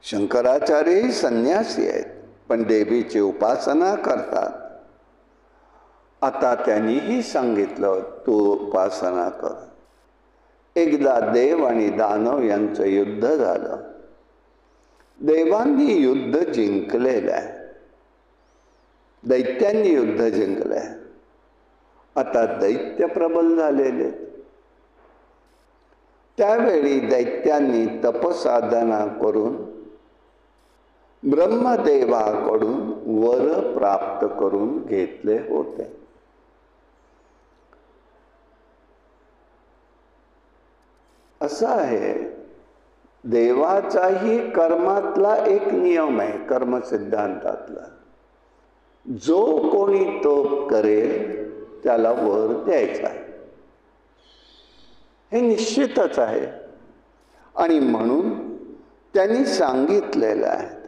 शंकराचार्यही संन्यासी आहेत, पण देवीची उपासना करतात. आता त्यांनीही सांगितलं, तू उपासना कर. एकदा देव आणि दानव यांचं युद्ध झालं. देवांनी युद्ध जिंकलेलं आहे, दैत्यांनी युद्ध जिंकलंय. आता दैत्य प्रबल झालेले. त्यावेळी दैत्यांनी तपसाधना करून ब्रह्मदेवाकडून वर प्राप्त करून घेतले होते. असं आहे, देवाचाही कर्मातला एक नियम आहे, कर्म सिद्धांतातला, जो कोणी तप करेल त्याला वर द्यायचा आहे, हे निश्चितच आहे. आणि म्हणून त्यांनी सांगितलेलं आहे.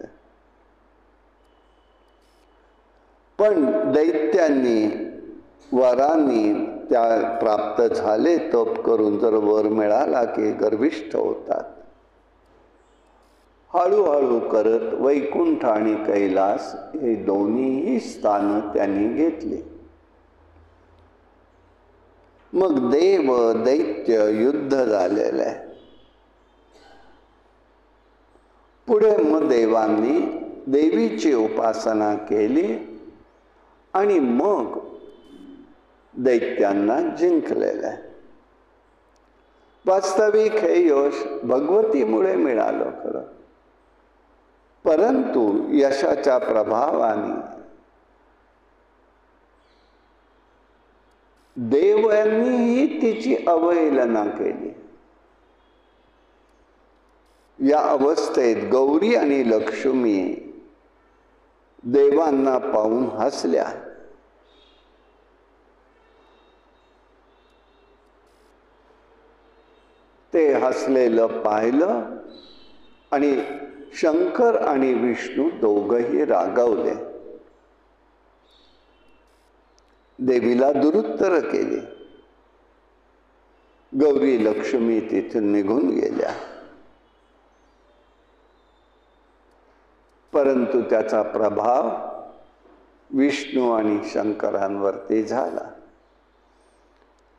पण दैत्यांनी वरांनी त्या प्राप्त झाले तप करून जर वर मिळाला की गर्विष्ठ होतात. हळूहळू करत वैकुंठ आणि कैलास हे दोन्हीही स्थान त्यांनी घेतली. मग देव दैत्य युद्ध झालेलं आहे. पुढे मग देवांनी देवीची उपासना केली आणि मग दैत्यांना जिंकलेलं आहे. वास्तविक हे यश भगवतीमुळे मिळालं खरं, परंतु यशाच्या प्रभावाने देवांनीही तिची अवहेलना केली. या अवस्थेत गौरी आणि लक्ष्मी देवांना पाहून हसल्या. ते हसलेलं पाहिलं आणि शंकर आणि विष्णू दोघंही रागावले. देवीला दुरुत्तर केली. गौरी लक्ष्मी तिथून निघून गेल्या. परंतु त्याचा प्रभाव विष्णू आणि शंकरांवरती झाला.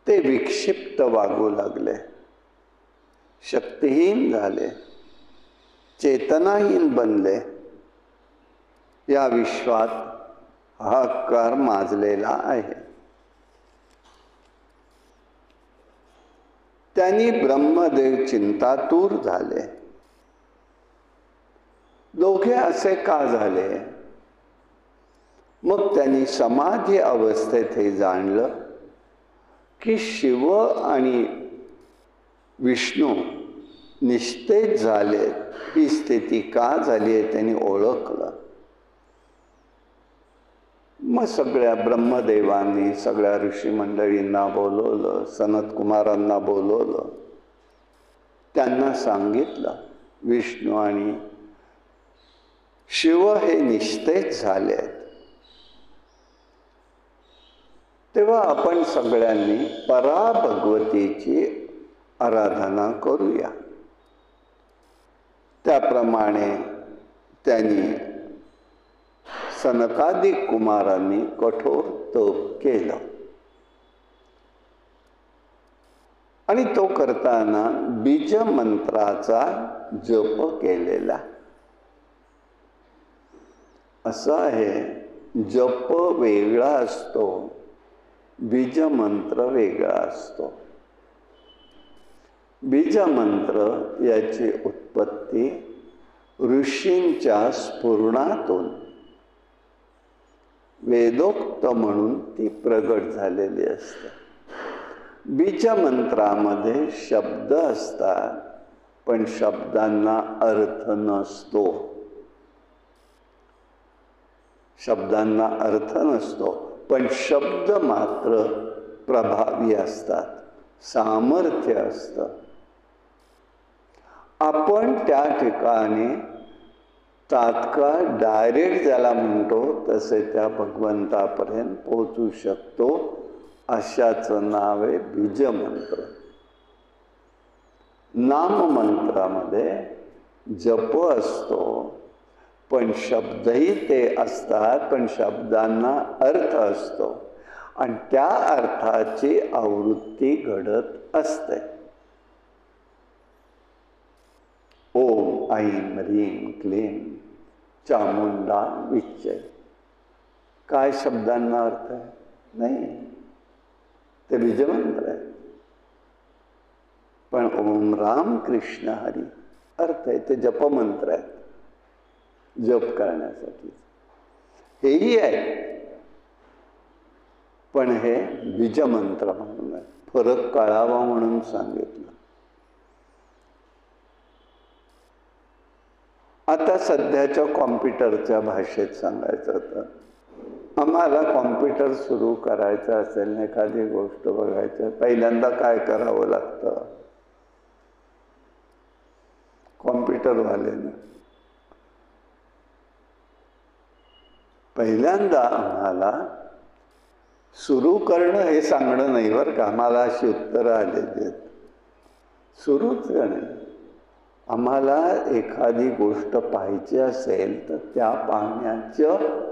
ते विक्षिप्त वागू लागले, शक्तिहीन झाले, चेतनाहीन बनले. या विश्वात हाहाकार माजलेला आहे. त्यांनी ब्रह्मदेव चिंतातूर झाले. दोघे असे का झाले? मग त्यांनी समाधी अवस्थेत हे जाणलं की शिव आणि विष्णू निस्तेज झाले. ही स्थिती का झाली आहे त्यांनी ओळखलं. मग सगळ्या ब्रह्मदेवांनी सगळ्या ऋषी मंडळींना बोलवलं, सनत कुमारांना बोलवलं. त्यांना सांगितलं विष्णू आणि शिव हे निस्तेज झाले आहेत. तेव्हा आपण सगळ्यांनी परा भगवतीची आराधना करूया. त्याप्रमाणे त्यांनी सनकादिक कुमारांनी कठोर तप केलं आणि तो करताना बीज मंत्राचा जप केलेला. असं आहे, जप वेगळा असतो, बीज मंत्र वेगळा असतो. बीज मंत्र याची उत्पत्ती ऋषींच्या स्फुरणातून वेदोक्त म्हणून ती प्रगट झालेली असते. बीज मंत्रामध्ये शब्द असतात पण शब्दांना अर्थ नसतो. शब्दांना अर्थ नसतो पण शब्द मात्र प्रभावी असतात, सामर्थ्य असतं. आपण त्या ठिकाणी तात्काळ डायरेक्ट ज्याला म्हणतो तसे त्या भगवंतापर्यंत पोहोचू शकतो. अशाचं नाव आहे बीजमंत्र. नाममंत्रामध्ये जप असतो पण शब्दही ते असतात, पण शब्दांना अर्थ असतो आणि त्या अर्थाची आवृत्ती घडत असते. ओम ऐं ह्रीं क्लीं चामुंडा विच्चय. काय शब्दांना अर्थ आहे? नाही, ते बीजमंत्र आहे. पण ओम राम कृष्ण हरी अर्थ आहे, ते जपमंत्र आहेत, जप करण्यासाठी. हेही आहे पण हे बीजमंत्र म्हणून आहे. फरक कळावा म्हणून सांगितलं. आता सध्याच्या कॉम्प्युटरच्या भाषेत सांगायचं तर आम्हाला कॉम्प्युटर सुरू करायचं असेल, एखादी गोष्ट बघायचं, पहिल्यांदा काय करावं लागतं? कॉम्प्युटरवाल्यानं पहिल्यांदा आम्हाला सुरू करणं हे सांगणं नाही बरं का, आम्हाला अशी उत्तरं आलेली आहेत. सुरूच नाही. आम्हाला एखादी गोष्ट पाहायची असेल तर त्या पाहण्याचं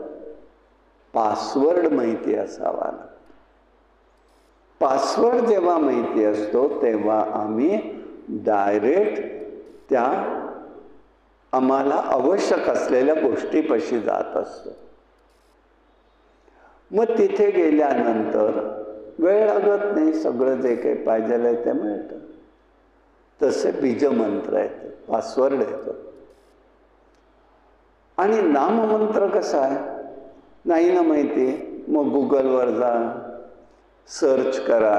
पासवर्ड माहिती असावा लागतो. पासवर्ड जेव्हा माहिती असतो तेव्हा आम्ही डायरेक्ट त्या आम्हाला आवश्यक असलेल्या गोष्टीपाशी जात असतो. मग तिथे गेल्यानंतर वेळ लागत नाही, सगळं जे काही पाहिजे आहे ते मिळतं. तसे बीजमंत्र आहेत, पासवर्ड येतो. आणि नाममंत्र कसा आहे नाही ना माहिती, मग गुगलवर जा, सर्च करा,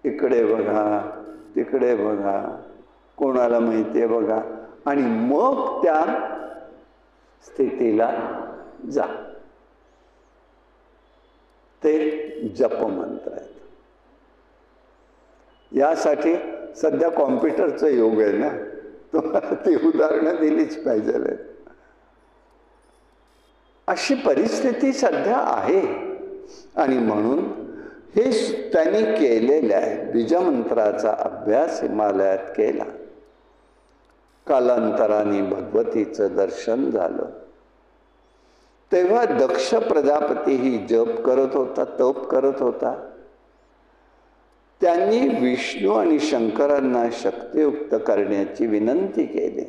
इकडे बघा तिकडे बघा, कोणाला माहिती आहे बघा, आणि मग त्या स्थितीला जा. ते जपमंत्र आहेत. यासाठी सध्या कॉम्प्युटरचं योग आहे ना, तुम्हाला ती उदाहरणं दिलीच पाहिजे. अशी परिस्थिती सध्या आहे. आणि म्हणून हे त्यांनी केलेलं आहे. बीजमंत्राचा अभ्यास हिमालयात केला. कालांतराने भगवतीचं दर्शन झालं. तेव्हा दक्ष प्रजापतीही जप करत होता, तप करत होता. त्यांनी विष्णू आणि शंकरांना शक्तियुक्त करण्याची विनंती केली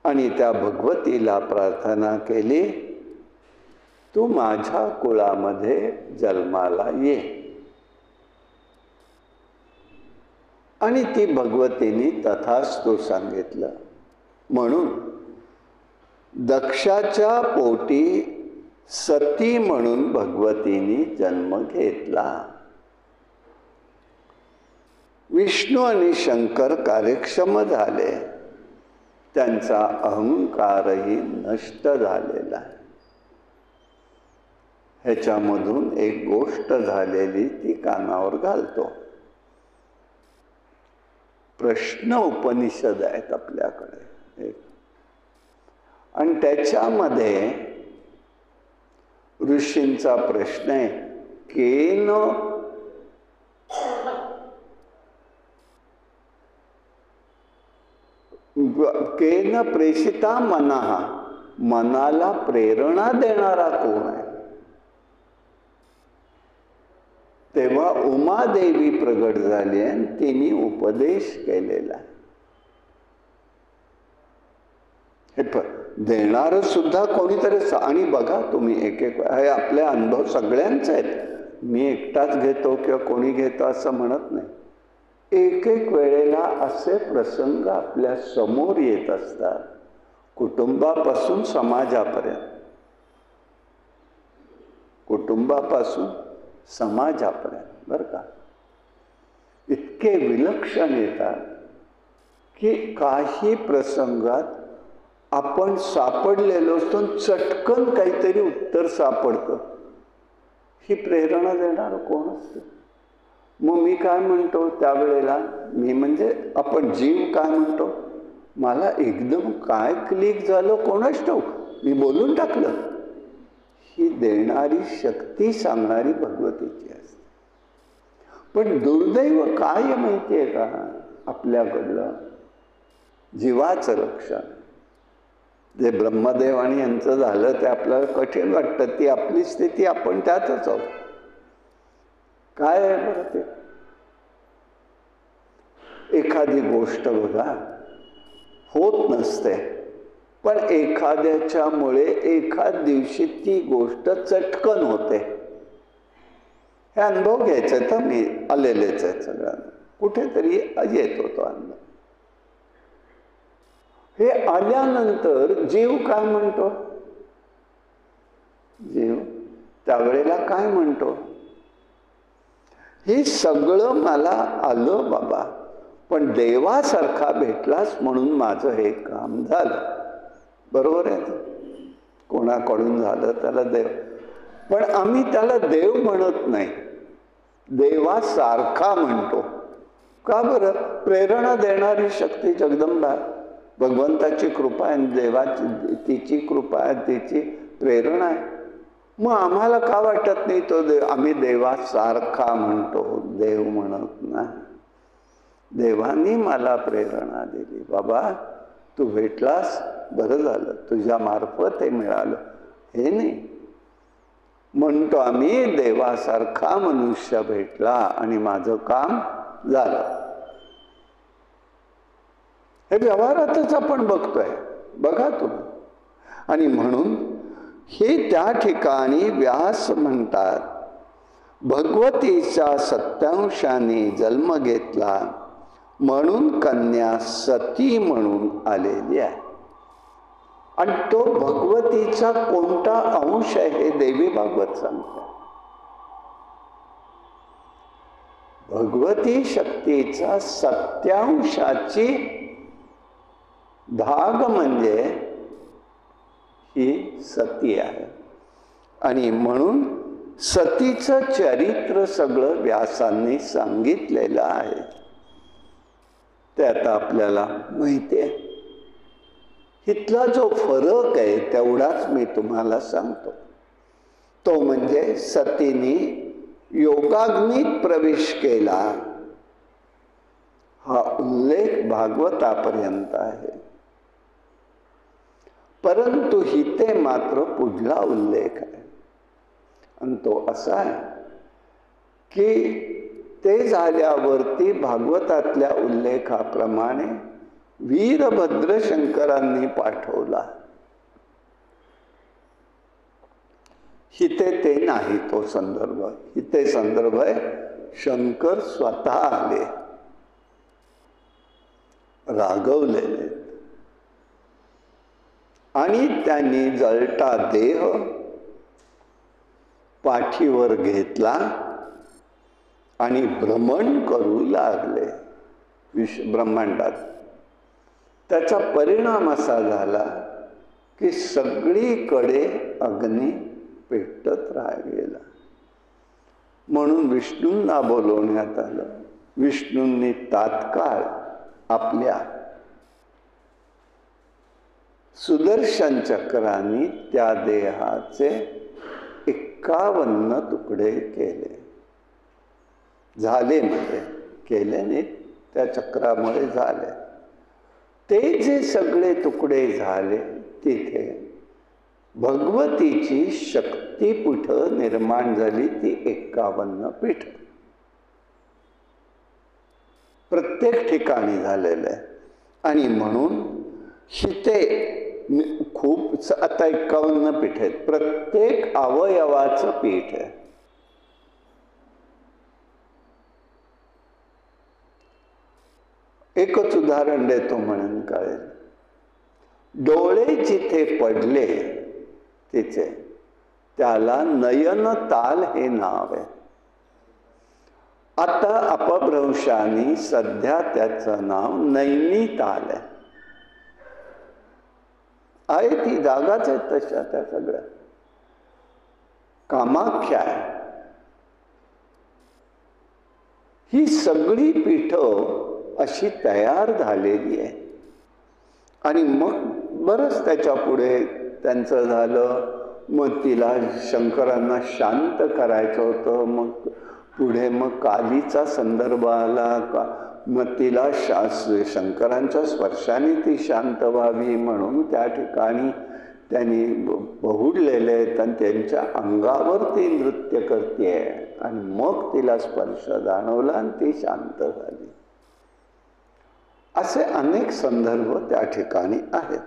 आणि त्या भगवतीला प्रार्थना केली, तू माझ्या कुळामध्ये जन्माला ये. आणि ती भगवतीने तथास्तु सांगितलं. म्हणून दक्षाच्या पोटी सती म्हणून भगवतीने जन्म घेतला. विष्णू आणि शंकर कार्यक्षम झाले. त्यांचा अहंकारही नष्ट झालेला आहे. ह्याच्यामधून एक गोष्ट झालेली ती कानावर घालतो. प्रश्न उपनिषद आहेत आपल्याकडे, आणि त्याच्यामध्ये ऋषींचा प्रश्न आहे, केन प्रेषिता मनः, मनाला प्रेरणा देणारा कोण आहे? तेव्हा उमादेवी प्रगट झाली आणि तिने उपदेश केलेला आहे. देणार सुद्धा कोणीतरी. आणि बघा तुम्ही एक एक, हे आपले अनुभव सगळ्यांचे आहेत, मी एकटाच घेतो किंवा कोणी घेतो असं म्हणत नाही. एक एक वेळेला असे प्रसंग आपल्या समोर येत असतात, कुटुंबापासून समाजापर्यंत, कुटुंबापासून समाजापर्यंत बरं का. इतके विलक्षण येतात की काही प्रसंगात आपण सापडलेलो असतो, चटकन काहीतरी उत्तर सापडतं. ही प्रेरणा देणारं कोण असतं? मग मी काय म्हणतो त्यावेळेला, मी म्हणजे आपण जीव काय म्हणतो, मला एकदम काय क्लिक झालं कोणाच ठाऊक, मी बोलून टाकलं. ही देणारी शक्ती सांगणारी भगवतीची असते. पण दुर्दैव काय माहिती आहे का, आपल्याकडलं जीवाचं रक्षण जे ब्रह्मदेव आणि यांचं झालं ते आपल्याला कठीण वाटतं. ती आपली स्थिती, आपण त्यातच आहोत. काय आहे बरं ते? एखादी गोष्ट बघा होत नसते, पण एखाद्याच्यामुळे एखाद दिवशी ती गोष्ट चटकन होते. हे अनुभव घ्यायचे तर मी आलेलेच आहे सगळ्यांना, कुठेतरी येत होतो अनुभव. हे आल्यानंतर जीव काय म्हणतो, जीव त्यावेळेला काय म्हणतो, हे सगळं मला आलं बाबा, पण देवासारखा भेटलास म्हणून माझं हे काम झालं. बरोबर आहे. कोणाकडून झालं त्याला देव, पण आम्ही त्याला देव म्हणत नाही, देवासारखा म्हणतो. का बरं? प्रेरणा देणारी शक्ती जगदंबा, भगवंताची कृपा आहे, देवाची तिची कृपा आहे, तिची प्रेरणा आहे. मग आम्हाला का वाटत नाही तो देव? आम्ही देवासारखा म्हणतो, देव म्हणत नाही. देवानी मला प्रेरणा दिली, बाबा तू भेटलास, बरं झालं, तुझ्या मार्फत हे मिळालं, हे नाही म्हणतो आम्ही. देवासारखा मनुष्य भेटला आणि माझं काम झालं. हे व्यवहारातच आपण बघतोय, बघा तुम्ही. आणि म्हणून हे त्या ठिकाणी व्यास म्हणतात, भगवतीच्या सत्यांशाने जन्म घेतला म्हणून कन्या सती म्हणून आलेली आहे. आणि तो भगवतीचा कोणता अंश आहे हे देवी भागवत सांगते. भगवती शक्तीचा सत्यांशाची भाग म्हणजे ही सती आहे. आणि म्हणून सतीचं चरित्र सगळं व्यासांनी सांगितलेलं आहे. ते आता आपल्याला माहिती आहे. इथला जो फरक आहे तेवढाच मी तुम्हाला सांगतो. तो म्हणजे सतीने योगाग्नीत प्रवेश केला हा उल्लेख भागवतापर्यंत आहे. परंतु इथे मात्र पुढला उल्लेख आहे, आणि तो असा आहे की ते झाल्यावरती भागवतातल्या उल्लेखाप्रमाणे वीरभद्र शंकरांनी पाठवला. इथे ते नाही तो संदर्भ. इथे संदर्भ आहे शंकर स्वतः आले, रागवलेले, आणि त्यांनी जळता देह पाठीवर घेतला आणि भ्रमण करू लागले ब्रह्मांडात. त्याचा परिणाम असा झाला की सगळीकडे अग्नी पेटत राहिला. म्हणून विष्णूंना बोलवण्यात आलं. विष्णूंनी तात्काळ आपल्या सुदर्शन चक्रांनी त्या देहाचे 51 तुकडे केले. झाले म्हणजे केले नाही, त्या चक्रामुळे झाले. ते जे सगळे तुकडे झाले तिथे भगवतीची शक्तिपीठ निर्माण झाली, ती 51 पीठ प्रत्येक ठिकाणी झालेलं आहे. आणि म्हणून इथे खूप आता 51 पीठ आहेत, प्रत्येक अवयवाचं पीठ आहे. एकच उदाहरण देतो म्हणून कळेल. डोळे जिथे पडले तिथे त्याला नयन ताल हे नाव आहे. आता अपभ्रंशाने सध्या त्याचं नाव नैनिताल आहे. ती जागाच आहे तशा त्या सगळ्या. कामाख्या आहे. ही सगळी पीठं अशी तयार झालेली आहे. आणि मग बरंच त्याच्या पुढे त्यांचं झालं. मग तिला शंकरांना शांत करायचं होतं. मग पुढे मग कालीचा संदर्भ आला का, मग तिला शंकरांच्या स्पर्शाने ती शांत व्हावी म्हणून त्या ठिकाणी त्यांनी बहुडलेले आहेत आणि त्यांच्या अंगावर ती नृत्य करते आणि मग तिला स्पर्श जाणवला आणि ती शांत झाली. असे अनेक संदर्भ त्या ठिकाणी आहेत.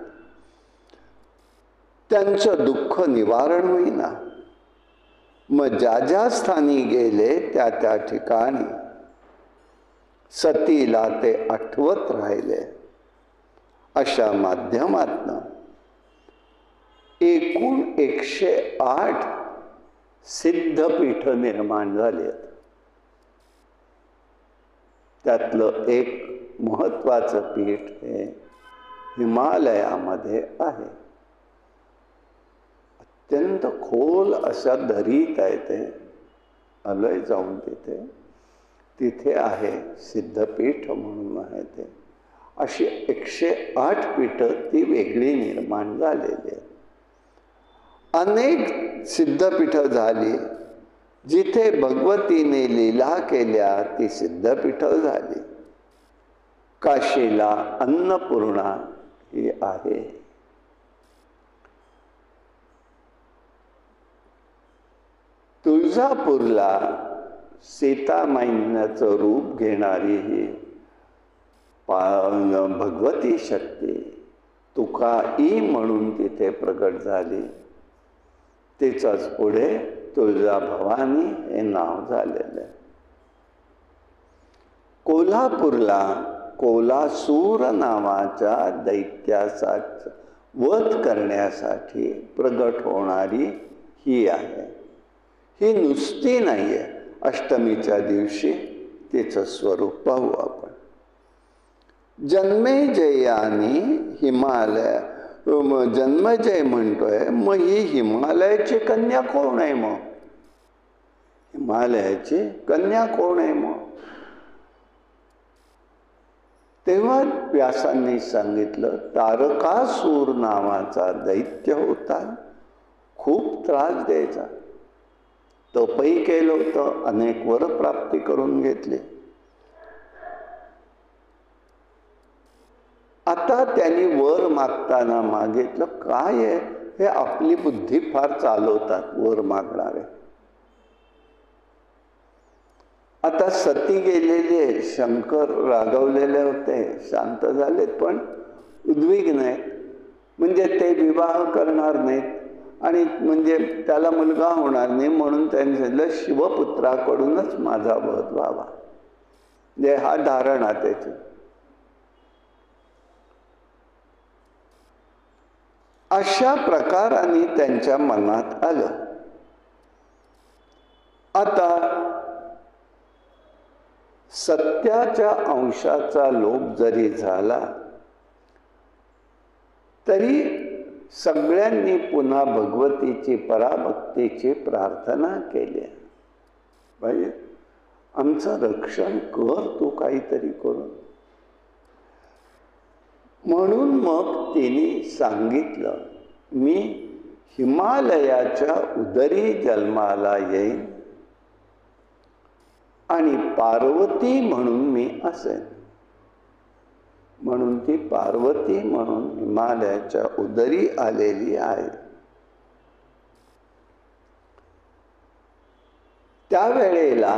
त्यांचं दुःख निवारण होईना. मग ज्या ज्या स्थानी गेले त्या त्या ठिकाणी सतीला ते आठवत राहिले. अशा माध्यमातनं एकूण 108 सिद्धपीठ निर्माण झाली आहेत. त्यातलं एक महत्वाचं पीठ हे हिमालयामध्ये आहे. अत्यंत खोल अशा दरीत आहे ते. आलोय जाऊन तिथे आहे सिद्धपीठ म्हणून आहे ते. अशी 108 पीठं ती वेगळी निर्माण झालेली आहेत. अनेक सिद्धपीठं झाली. जिथे भगवतीने लीला केल्या ती सिद्धपीठं झाली. काशीला अन्नपूर्णा ही आहे. तुळजापूरला सीतामाईंचं रूप घेणारी ही भगवती शक्ती तुकाई म्हणून तिथे प्रगट झाली. तिचंच पुढे तुळजाभवानी हे नाव झालेलं आहे. कोल्हापूरला कोलासूर नावाच्या दैत्याचा वध करण्यासाठी प्रगट होणारी ही आहे. ही नुसती नाही आहे. अष्टमीच्या दिवशी तिचं स्वरूप पाहू आपण. जन्मेजयानी हिमालय जन्मजय म्हणतोय, मग ही हिमालयाची कन्या कोण आहे? मग हिमालयाची कन्या कोण आहे? मग तेव्हा व्यासांनी सांगितलं, तारकासूर नावाचा दैत्य होता, खूप त्रास द्यायचा. तपही केलं होतं, अनेक वर प्राप्ती करून घेतली. आता त्यांनी वर मागताना मागितलं, काय आहे हे? आपली बुद्धी फार चालवतात वर मागणारे. आता सती गेलेले शंकर रागवलेले होते, शांत झालेत, पण उद्विग्न आहेत. म्हणजे ते विवाह करणार नाहीत आणि म्हणजे त्याला मुलगा होणार नाही, म्हणून त्यांनी सांगितलं शिवपुत्राकडूनच माझा वध व्हावा. म्हणजे हा धारणा त्याची. अशा प्रकाराने त्यांच्या मनात आलं. आता सत्याच्या अंशाचा लोप जरी झाला तरी सगळ्यांनी पुन्हा भगवतीची पराभक्तीची प्रार्थना केली. म्हणजे आमचं रक्षण कर तू काहीतरी करून. म्हणून मग तिने सांगितलं, मी हिमालयाच्या उदरी जन्माला येईन आणि पार्वती म्हणून मी असेन. म्हणून ती पार्वती म्हणून हिमालयाच्या उदरी आलेली आहे. त्यावेळेला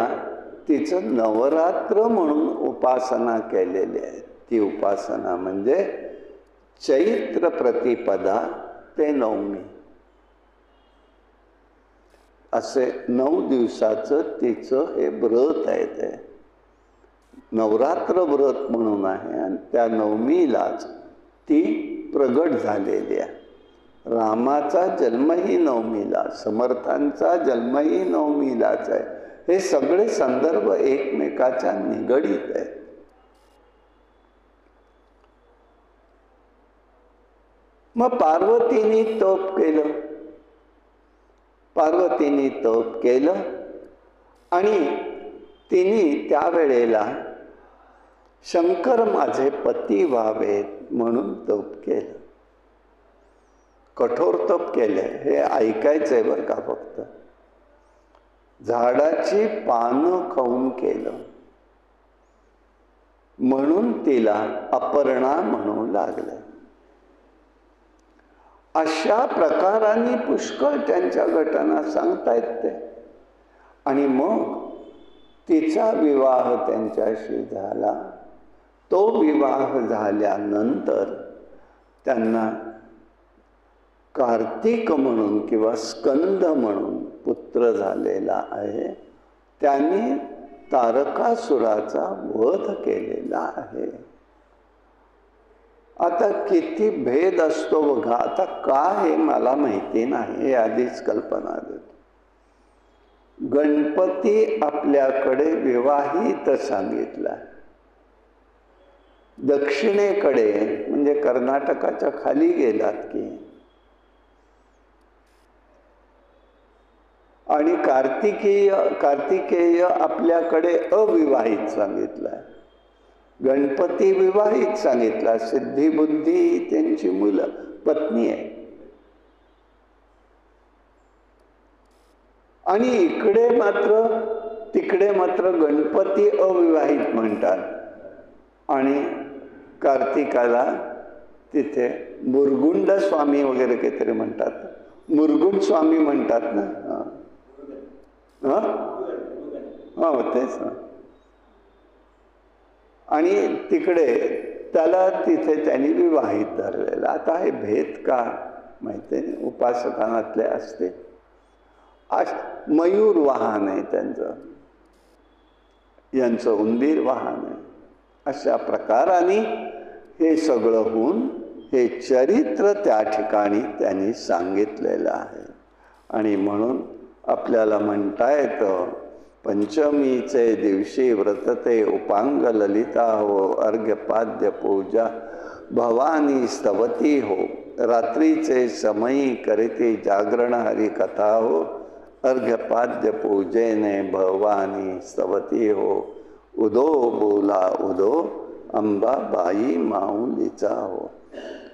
तिचं नवरात्र म्हणून उपासना केलेली आहे. ती उपासना म्हणजे चैत्र प्रतिपदा ते नवमी असे 9 दिवसाचं तिचं हे व्रत आहे. ते नवरात्र व्रत म्हणून आहे आणि त्या नवमीलाच ती प्रगट झालेली आहे. रामाचा जन्मही नवमीला, समर्थांचा जन्मही नवमीलाच आहे. हे सगळे संदर्भ एकमेकाच्या निगडीत आहेत. मग पार्वतीने तप केलं आणि तिने त्यावेळेला शंकर माझे पती व्हावेत म्हणून तप केलं. कठोर तप केलंय हे ऐकायचंय बरं का. फक्त झाडाची पानं खाऊन केलं म्हणून तिला अपर्णा म्हणू लागलं. अशा प्रकाराने पुष्कळ त्यांच्या घटना सांगतायत ते. आणि मग तिचा विवाह त्यांच्याशी झाला. तो विवाह झाल्यानंतर त्यांना कार्तिक म्हणून किंवा स्कंद म्हणून पुत्र झालेला आहे. त्यांनी तारकासुराचा वध केलेला आहे. आता किती भेद असतो बघा. आता काय हे मला माहिती नाही, हे आधीच कल्पना देतो. गणपती आपल्याकडे विवाहित सांगितला. दक्षिणेकडे म्हणजे कर्नाटकाच्या खाली गेलात की आणि कार्तिकेय आपल्याकडे अविवाहित सांगितलं आहे, गणपती विवाहित सांगितला, सिद्धी बुद्धी त्यांची मुलं पत्नी आहे. आणि तिकडे मात्र गणपती अविवाहित म्हणतात आणि कार्तिकाला तिथे मुरगुंड स्वामी वगैरे काहीतरी म्हणतात, मुरगुंड स्वामी म्हणतात ना. हा तेच ना. आणि तिकडे त्याला तिथे त्यांनी विवाहित धरलेला. आता हे भेद का माहिती नाही, उपासकानातले असते. मयूर वाहन आहे त्यांचं, यांचं उंदीर वाहन आहे. अशा प्रकाराने हे सगळं होऊन हे चरित्र त्या ठिकाणी त्यांनी सांगितलेलं आहे. आणि म्हणून आपल्याला म्हणता येतं, पंचमीचे दिवशी व्रतते उपांग ललिता हो, अर्घ्यपाद्य पूजा भवानी स्तवती हो, रात्रीचे समयी करीती जागरण हरी कथा हो, अर्घ्यपाद्य पूजेने भवानी स्तवती हो, उदो बोला उदो अंबाबाई माऊलीचा हो.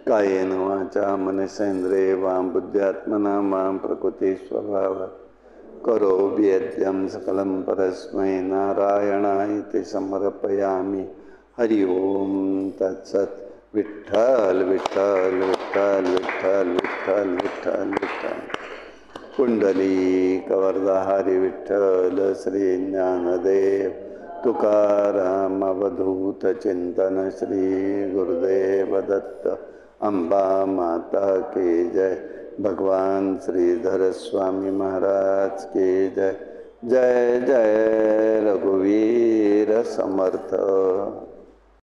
कायेन वाचा मनसेंद्रिये वा बुद्ध्यात्मना मां प्रकृती स्वभावात् करोमि यद्यं सकलं परस्मै नारायणाय समर्पयामि. हरि ओम तत्सत्. विठ्ठल विठ्ठल विठ्ठल विठ्ठल विठ्ठल विठ्ठल विठ्ठल. पुंडलिक वरदा हरी विठ्ठल. श्री ज्ञानदेव तुकाराम अवधूत चिंतन. श्री गुरुदेव दत्त. अंबा माता की जय. भगवान श्रीधर स्वामी महाराज की जय. जय जय रघुवीर समर्थ.